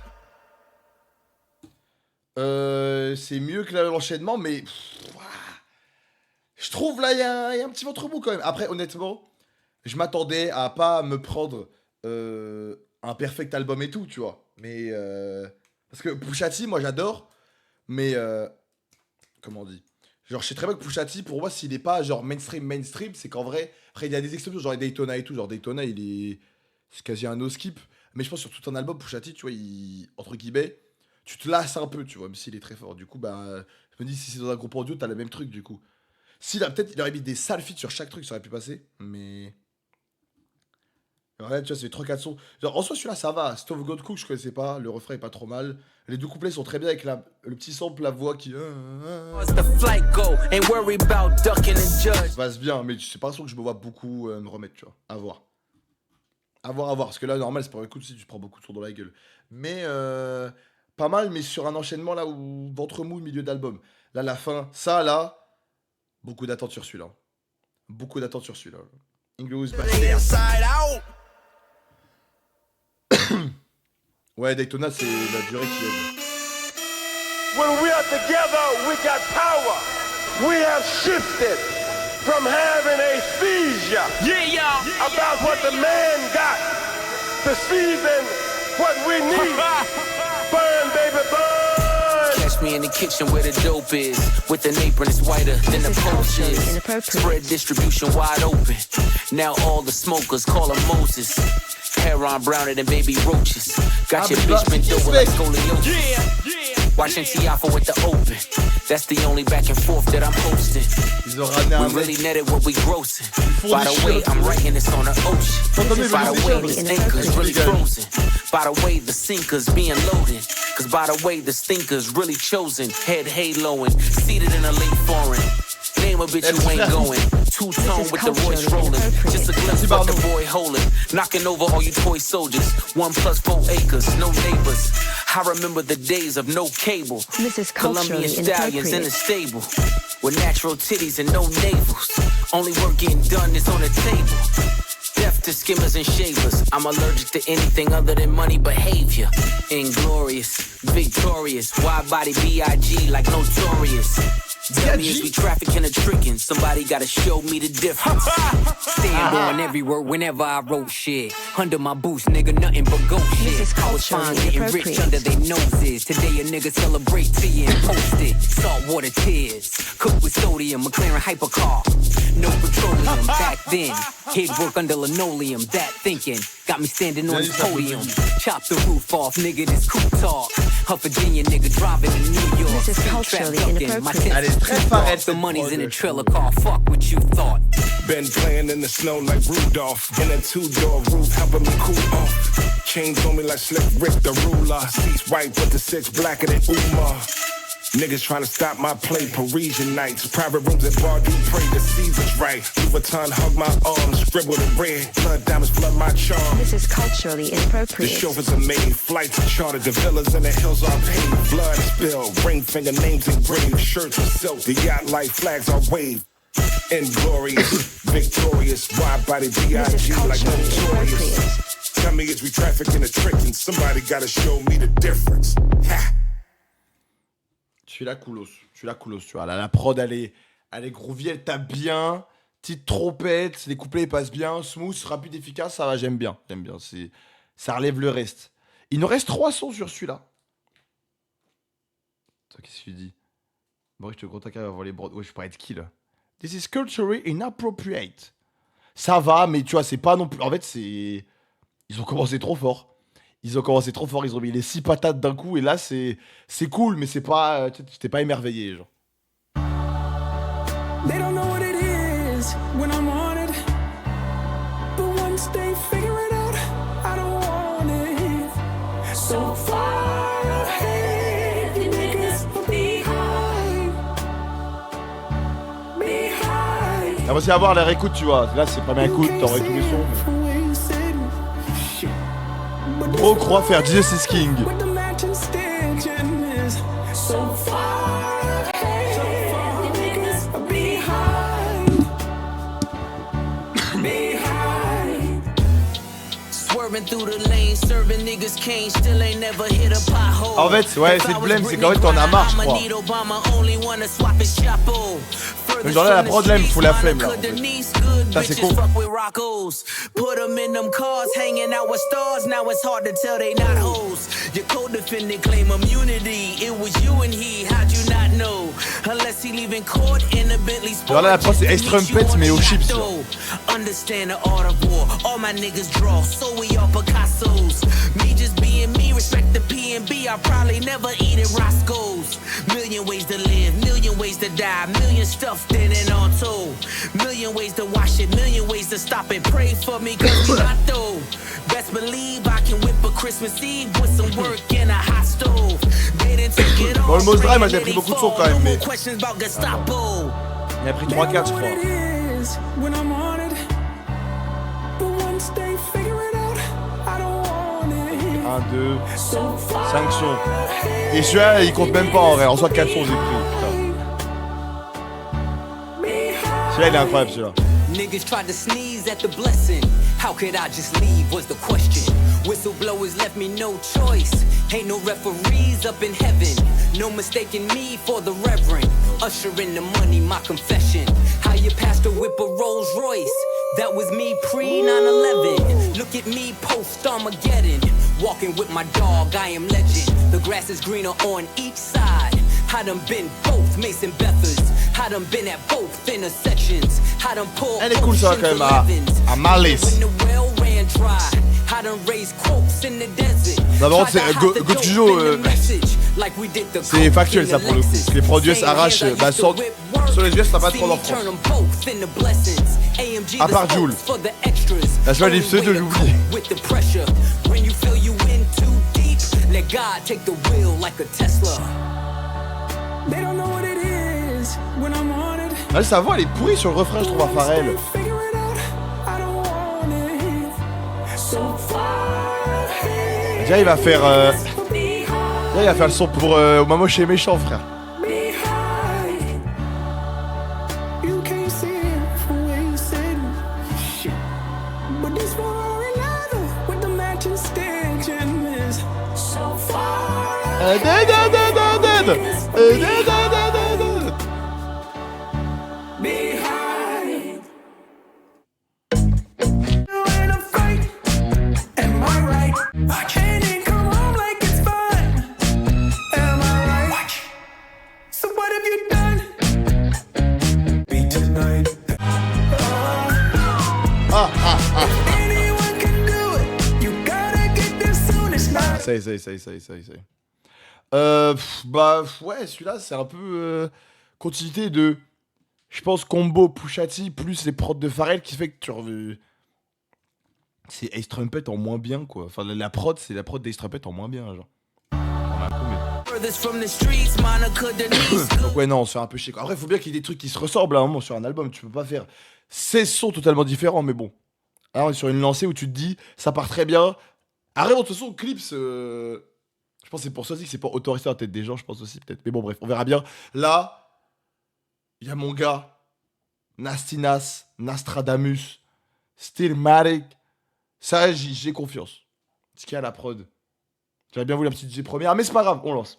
C'est mieux que l'enchaînement, mais je trouve là il y a un petit ventre mou quand même. Après, honnêtement, je m'attendais à pas me prendre un perfect album et tout, tu vois. Mais parce que Pusha T, moi j'adore, mais comment on dit, genre je sais très bien que Pusha T, pour moi, s'il est pas genre mainstream, c'est qu'en vrai, après il y a des exceptions, genre Daytona et tout, genre Daytona c'est quasi un no skip, mais je pense sur tout un album Pusha T, tu vois, entre guillemets, tu te lasses un peu, tu vois, même s'il est très fort. Du coup, bah, je me dis, si c'est dans un groupe audio, t'as le même truc, du coup. Peut-être il aurait mis des sales feats sur chaque truc, ça aurait pu passer, mais ouais, tu vois, c'est 3-4 sons. Genre, en soi, celui-là, ça va. Stove God Cook, je connaissais pas. Le refrain est pas trop mal. Les deux couplets sont très bien avec le petit sample, la voix qui passe bien, mais c'est pas un son que je me vois beaucoup me remettre, tu vois. À voir. À voir. Parce que là, normal, c'est pas un coup si tu prends beaucoup de sons dans la gueule. Mais pas mal, mais sur un enchaînement là où ventre mou, milieu d'album. Là, la fin, ça là, beaucoup d'attentes sur celui-là. Inglourious Basterds. Ouais, Daytona, c'est la durée qui aide. When we are together, we got power. We have shifted from having a seizure about what the man got to season what we need. Burn, baby, burn. Catch me in the kitchen where the dope is. With an apron, it's whiter than the post is. Spread distribution wide open. Now all the smokers call him Moses. Hair on browner than baby roaches. Got your bitch bent over like scoliosis. Watching Tiafa with the open. That's the only back and forth that I'm posting. We really netted what we grossing. By the way, I'm writing this on the ocean. By the way, this anchor's really frozen. By the way, the sinker's being loaded. Cause by the way, the stinker's really chosen. Head haloing, seated in a late foreign. Name a bitch you ain't going. Two-tone with the Royce rolling. Just a glimpse of the boy holding. Knocking over all you toy soldiers. 1 + 4 acres, no neighbors. I remember the days of no cable. Colombian stallions in the stable. With natural titties and no navels. Only work getting done is on the table. Deaf to skimmers and shavers. I'm allergic to anything other than money behavior. Inglorious, victorious. Wide body B.I.G. like notorious. Dummies be trafficking or tricking. Somebody gotta show me the difference. Stand on every word whenever I wrote shit. Under my boots, nigga, nothing but goat shit. I was fine getting rich under their noses. Today a nigga celebrate tea and post it. Saltwater tears, cooked with sodium, McLaren hypercar. No petroleum back then. Head work under linoleum. That thinking got me standing on the podium. Chop the roof off, nigga, this coupe talk. A Virginia nigga driving to New York. This is culturally inappropriate. The money's in a trailer car, fuck what you thought. Been playing in the snow like Rudolph. In a 2-door roof, helping me cool off. Chains on me like Slick Rick the ruler. Seats white with the 6 blacker than Umar. Niggas trying to stop my play, Parisian nights. Private rooms at bar, do pray the season's right. Vuitton hug my arms, scribble the red. Blood diamonds flood my charm. This is culturally The inappropriate. chauffeurs are made, flights are chartered, the villas in the hills are paid. Blood spilled, ring finger names engraved, shirts with silk, the yacht like flags are waved. Inglorious, victorious, wide body B.I.G. like notorious. Tell me is we trafficking or tricking, somebody gotta show me the difference. Ha! Celui-là, coolos. Tu vois. Là, la prod, elle est groovy, elle tape bien. Petite trompette, les couplets ils passent bien. Smooth, rapide, efficace, ça va, j'aime bien. Ça relève le reste. Il nous reste 3 sons sur celui-là. Toi, qu'est-ce qu'il dit? Bon, je te contacte avant les brodes. Ouais, je pourrais être qui là? This is culturally inappropriate. Ça va, mais tu vois, c'est pas non plus. En fait, c'est. Ils ont commencé trop fort. Ils ont mis les 6 patates d'un coup, et là, c'est cool, mais c'est pas. T'es pas émerveillé, genre. They don't know what it is when I'm on it. But once they figure it out, I don't want it. So far ahead, you niggas will be high. Be high. Ah, va y avoir la réécoute, tu vois. Là, c'est pas bien écoute, t'aurais tous les sons. Gros croit faire Jesus is King. With the matching stitching is so far ahead, you niggas will be high. Be high. Swerving through the lane, serving niggas cane, still ain't never hit a pothole. En fait, ouais, c'est le problème, c'est qu'en fait, t'en as marre, je crois. Mais genre là, la prod, là, il me fout la flemme, là. Ça, c'est con. Put them in them cars, hanging out with stars. Now it's hard to tell they not hoes. Your co-defendant claim immunity. It was you and he, how'd you not know? Unless he leaving court in a Bentley Sport. Genre là, la prod, c'est Ace Trumpet, mais aux chips. Understand the art of war. All my niggas draw, so we all Picassos. Me just being me, respect the P&B. I probably never eat at Roscoe's. Million ways to live, million ways to die, million stuff in and on told. Million ways to wash it, million ways to stop it. Pray for me, cause we not though. Best believe I can whip a Christmas Eve with some work in a hot stove. They didn't take it all. Dans le Mos Dry, moi j'ai pris beaucoup de sons quand même, mais. Questions about Gestapo. Il a pris 3-4, je crois. When I'm on it, but once they figure it out, I don't want it. 1, 2, 5 sons. Et celui-là, il compte même pas en vrai. En soit 4 sons, j'ai pris. Celui-là, il est incroyable, celui-là. Niggas tried to sneeze at the blessing. How could I just leave was the question. Whistleblowers left me no choice. Ain't no referees up in heaven. No mistaking me for the reverend. Usher in the money, my confession. How your pastor whip a Rolls Royce. That was me pre 9/11. Look at me post Armageddon. Walking with my dog, I am legend. The grass is greener on each side. I done been both Mason Bethers. I done been at both intersections. I done pulled Elle est cool ça quand même à Malice. D'abord c'est Gotujo, c'est factuel ça pour le coup. Les produits s'arrachent, bah sur les US t'as pas trop en France. À part Joule. La joie des pseudos de j'oublie. Là sa voix elle est pourrie sur le refrain je trouve à Pharrell. Déjà il va faire le son pour Mamo chez Méchant frère. Ça. Bah ouais, celui-là c'est un peu continuité de, je pense, combo Pusha T plus les prods de Pharrell qui fait que tu revu. C'est Ace Trumpet en moins bien quoi. Enfin la prod c'est la prod d'Ace Trumpet en moins bien genre. brothers from the streets, Monica Denise. Donc ouais non, on se fait un peu chier quoi. Après faut bien qu'il y ait des trucs qui se ressemblent à un moment sur un album. Tu peux pas faire 16 sons totalement différents, mais bon. Alors on est sur une lancée où tu te dis, ça part très bien. Arrête, de toute façon, Clips, je pense que c'est pour ça aussi que c'est pas autorisé à la tête des gens, je pense aussi peut-être. Mais bon bref, on verra bien. Là, il y a mon gars, Nasty Nas, Nastradamus, Stillmatic. Ça, j'ai confiance. Ce qu'il y a à la prod. J'avais bien voulu la petite G première, mais c'est pas grave, on lance.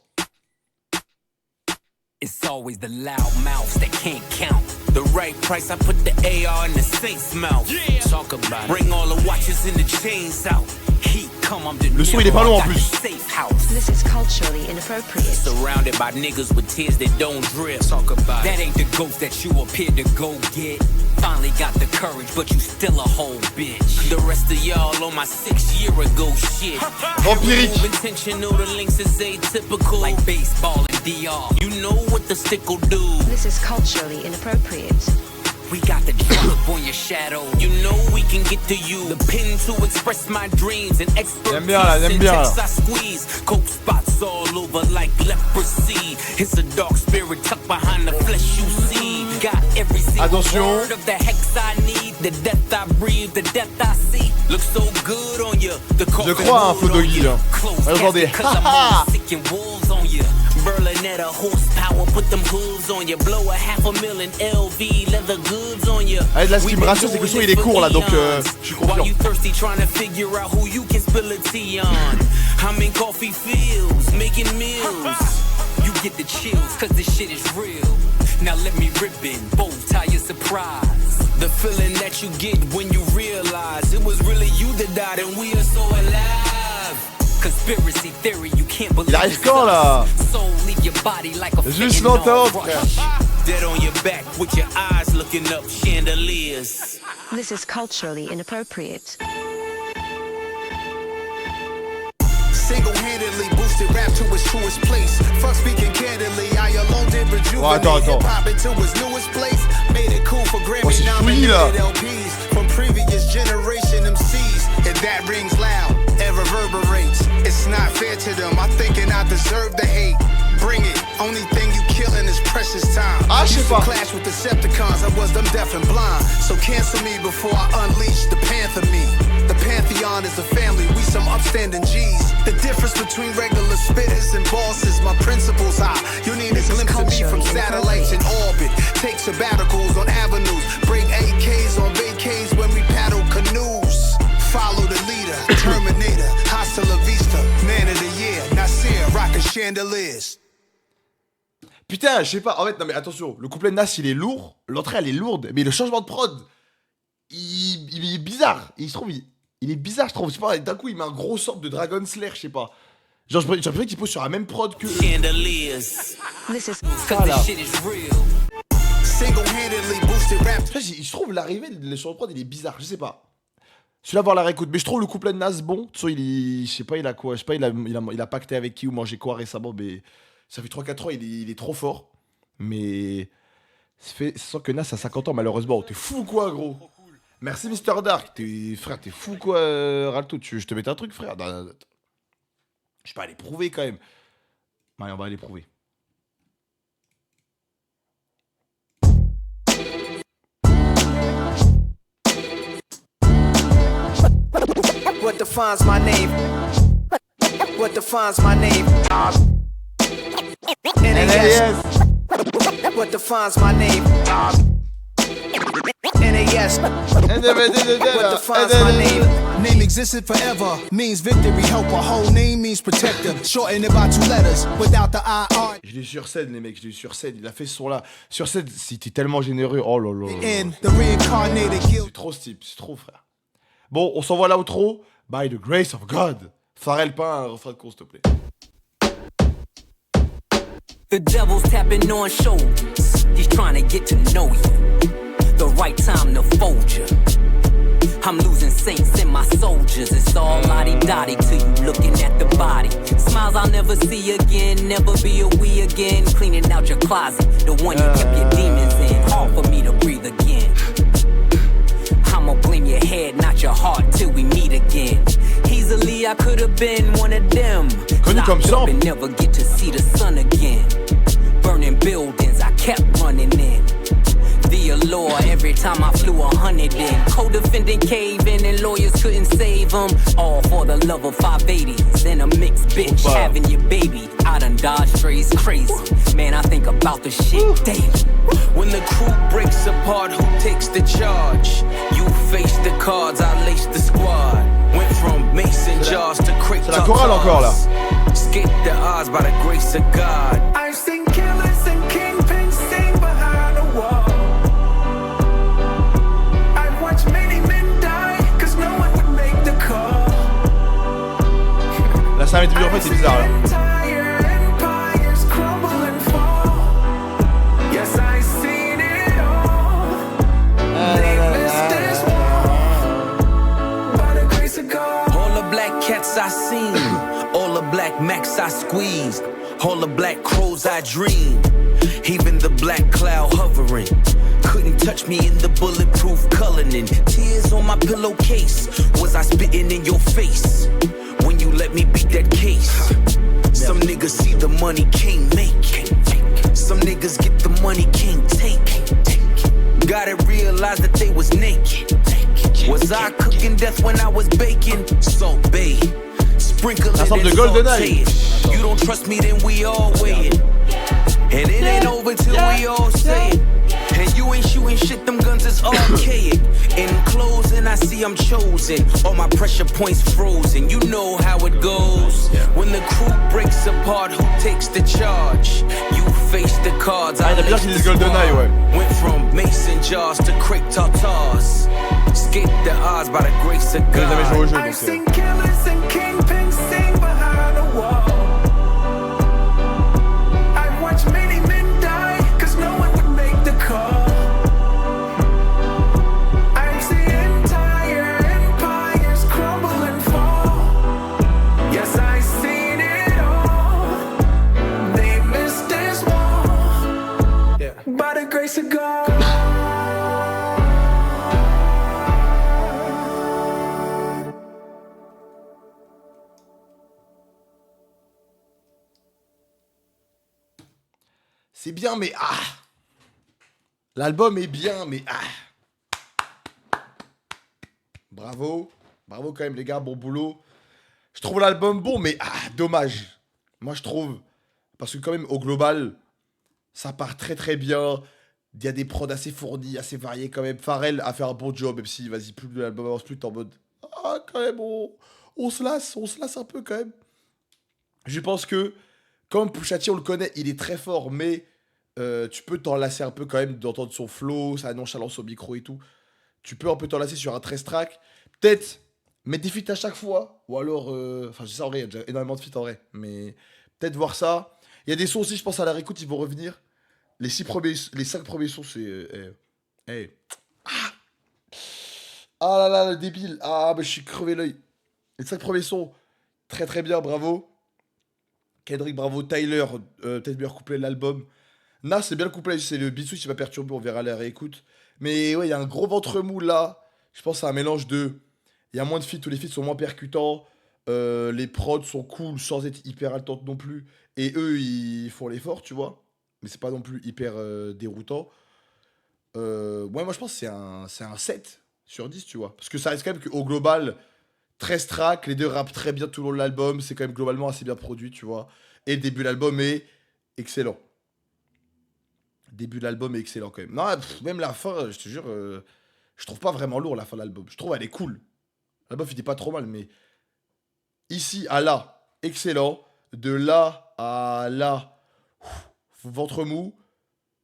It's always the loud mouths that can't count. The right price, I put the AR in the saint's mouth. Yeah. Talk about it. Bring all the watches and the chains out. Heat come, I'm the Le son il est pas long en plus. Safe house. This is culturally inappropriate. Surrounded by niggas with tears that don't drip. Talk about that ain't the ghost that you appear to go get. Finally got the courage, but you still a whole bitch. The rest of y'all on my 6 year ago shit. Empirique. Intentional, the links is atypical. Like baseball and DR. You know what the stick'll do. This is culturally inappropriate. We got the drop on your shadow. You know we can get to you. The pen to express my dreams and expertise. J'aime bien. I squeeze. Coke spots all over like leprosy. It's a dark spirit tucked behind the flesh you see. Got every single word of the hex I need. The death I breathe, the death I see. Looks so good on you. Je crois à un feu doggy là. Regardez. Berlinetta horsepower, put them hooves on you. Blow a $500,000 LV leather goods on you. Allez, là ce qui me rassure c'est que le son il est court là, donc je suis confiant. While you thirsty trying to figure out who you can spill a tea on. I'm in coffee fields, making meals. You get the chills, cause this shit is real. Now let me rip in, bow tie your surprise. The feeling that you get when you realize it was really you that died and we are so alive. Conspiracy theory, you can't believe. Il arrive quand là? Juste longtemps, frère. Dead on your back with your eyes looking up chandeliers. This is culturally inappropriate. Single-handedly boosted rap to its truest place. Fuck speaking candidly, I alone did rejuvenate hip-hop into its newest place. Made it cool for Grammy-nominated LPs from previous generation MCs. And that rings loud, it reverberates. It's not fair to them, I'm thinking I deserve the hate. Bring it, only thing you killing is precious time. I used to clash with Decepticons, I was them deaf and blind. So cancel me before I unleash the Panther me. The Pantheon is a family, we some upstanding G's. The difference between regular spitters and bosses, my principles high. You need a glimpse of me from satellites in orbit. Take sabbaticals on avenues, break AKs on vacays when we paddle canoes. Follow the leader, Terminator, hasta la vista, man of the year, Nasir, rockin' chandeliers. Putain, je sais pas, en fait, non mais attention, le couplet de Nas il est lourd, l'entrée elle est lourde, mais le changement de prod, il est bizarre, il se trouve, il est bizarre je trouve, je sais pas, d'un coup il met un gros sorte de Dragon Slayer, je sais pas. Genre j'ai l'impression qu'il pose sur la même prod que... Voilà. Je trouve l'arrivée, le changement de prod il est bizarre, je sais pas. Celui-là voir la réécoute, mais je trouve le couplet de Nas bon, tu sais, je sais pas il a quoi, je sais pas il a pacté avec qui ou mangé quoi récemment, mais... Ça fait 3-4 ans, il est trop fort. Mais ça sent que Nas a 50 ans, malheureusement. T'es fou quoi, gros? Merci, Mr. Dark. Frère, t'es fou quoi, Ralto? Je te mets un truc, frère. Je vais pas aller prouver quand même. Allez, on va aller prouver. What defines my name? What defines my name? NAS. What defines my name? NAS. What defines my name? Name existed forever, means victory, help. A whole name means protector. Shorten it by 2 letters, without the IR. Je l'ai eu sur scène, les mecs, je l'ai eu sur scène. Il a fait ce son-là. Sur scène, c'était tellement généreux. Oh là là. C'est trop style, c'est trop, frère. Bon, on s'envoie l'outro. By the grace of God. Pharrell, pas un refrain de con, s'il te plaît. The devil's tapping on shoulders. He's trying to get to know you. The right time to fold you. I'm losing saints in my soldiers. It's all lottie-dottie to you looking at the body. Smiles I'll never see again. Never be a we again. Cleaning out your closet. The one you kept your demons in. Hard for me to breathe again. I'ma blame your head, not your heart, till we meet again. He's easily I could have been one of them. Connu comme Locked up and never get to see the sun again. Burning buildings I kept running in. The allure every time I flew 100 in. Co-defendant caving and lawyers couldn't save them. All for the love of 580s and a mixed bitch having your baby. I done dodged strays crazy. Man, I think about the shit daily. When the crew breaks apart, who takes the charge? You face the cards, I lace the squad. Went from mason jars to crate C'est la chorale encore là. Skate the odds by the grace of God. I've seen killers and kingpins sing behind the wall. I've watched many men die, cause no one would make the call. Là, ça va être dur, en fait, c'est bizarre là. I seen, all the black max I squeezed, all the black crows I dreamed, even the black cloud hovering. Couldn't touch me in the bulletproof Cullinan. Tears on my pillowcase, was I spitting in your face when you let me beat that case? Some niggas see the money can't make, some niggas get the money can't take. Gotta realize that they was naked. Was I cooking death when I was baking? Salt Bay, sprinkle it and saute it. You don't trust me, then we all weigh it. And it ain't over till we all say it. And you ain't shooting shit, them guns is archaic. In closing, I see I'm chosen. All my pressure points frozen. You know how it goes. When the crew breaks apart, who takes the charge? You face the cards, I lace the squad. Went from mason jars to crate tartars. Skate the odds by the grace of God. I've seen killers and kingpins sing behind the wall. I've watched many men die, cause no one would make the call. I've seen entire empires crumble and fall. Yes, I've seen it all. They missed this wall. Yeah. By the grace of God. C'est bien, mais ah. L'album est bien, mais ah. Bravo. Bravo quand même, les gars. Bon boulot. Je trouve l'album bon, mais ah, dommage. Moi, je trouve. Parce que quand même, au global, ça part très très bien. Il y a des prods assez fournis, assez variés quand même. Pharrell a fait un bon job, même si, vas-y, plus de l'album avance, plus t'es en mode... Ah, quand même, on se lasse un peu quand même. Je pense que, comme Pusha T, on le connaît, il est très fort, mais... tu peux t'en lasser un peu quand même d'entendre son flow, sa nonchalance au micro et tout. Tu peux un peu t'en lasser sur un 13 track. Peut-être mettre des feats à chaque fois. Ou alors... Enfin, je sais en vrai, il y a déjà énormément de feats en vrai. Mais peut-être voir ça. Il y a des sons aussi, je pense à la réécoute, ils vont revenir. Les 5 premiers sons, c'est... Ah là là, le débile. Ah, bah je suis crevé l'œil. Les 5 premiers sons, très très bien, bravo. Kendrick, bravo. Tyler, peut-être meilleur couplet de l'album. Nas, c'est bien le couplet, c'est le beat switch qui m'a perturbé, on verra la réécoute. Mais ouais, il y a un gros ventre mou là. Je pense que c'est un mélange de... Il y a moins de feats, tous les feats sont moins percutants. Les prods sont cool sans être hyper haletantes non plus. Et eux, ils font l'effort, tu vois. Mais c'est pas non plus hyper déroutant. Ouais, moi je pense que c'est un 7 sur 10, tu vois. Parce que ça reste quand même qu'au global, 13 tracks, les deux rappent très bien tout le long de l'album. C'est quand même globalement assez bien produit, tu vois. Et le début de l'album est excellent. Le début de l'album est excellent quand même. Non, même la fin, je te jure, je trouve pas vraiment lourd la fin de l'album. Je trouve elle est cool. L'album il est pas trop mal, mais ici à là, excellent. De là à là, ventre mou,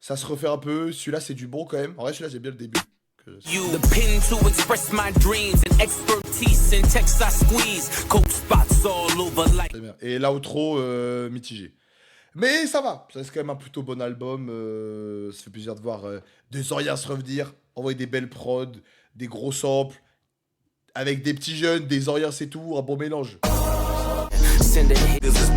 ça se refait un peu. Celui-là, c'est du bon quand même. En vrai, celui-là, j'aime bien le début. The pin to express my dreams and expertise in text I squeeze. Coke spots all over like. Et l'outro, mitigé. Mais ça va. Ça reste quand même un plutôt bon album. Ça fait plaisir de voir des Zoria se revenir. Envoyer des belles prods, des gros samples. Avec des petits jeunes, des Zoria, c'est tout. Un bon mélange.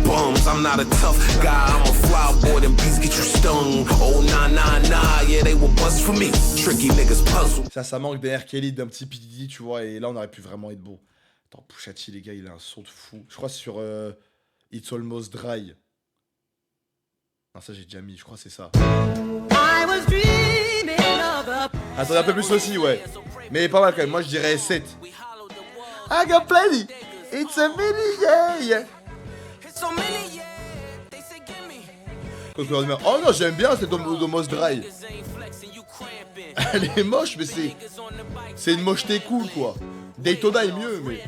Bums, I'm not a tough guy, I'm a fly boy, them beats get you stung. Oh nah nah nah, yeah they will bust for me. Tricky niggas puzzle. Ça manque d'un R. Kelly, d'un petit P. Diddy, tu vois, et là on aurait pu vraiment être bon. Attends, Pusha T, les gars, il a un son de fou. Je crois sur It's Almost Dry. Non, ça j'ai déjà mis, je crois que c'est ça. Attendez un peu plus aussi, ouais. Mais pas mal quand même, moi je dirais 7. I got plenty, it's a mini, yeah. Oh non, j'aime bien cette Almost Dry. Elle est moche, mais c'est une mocheté cool, quoi. Daytona est mieux, mais...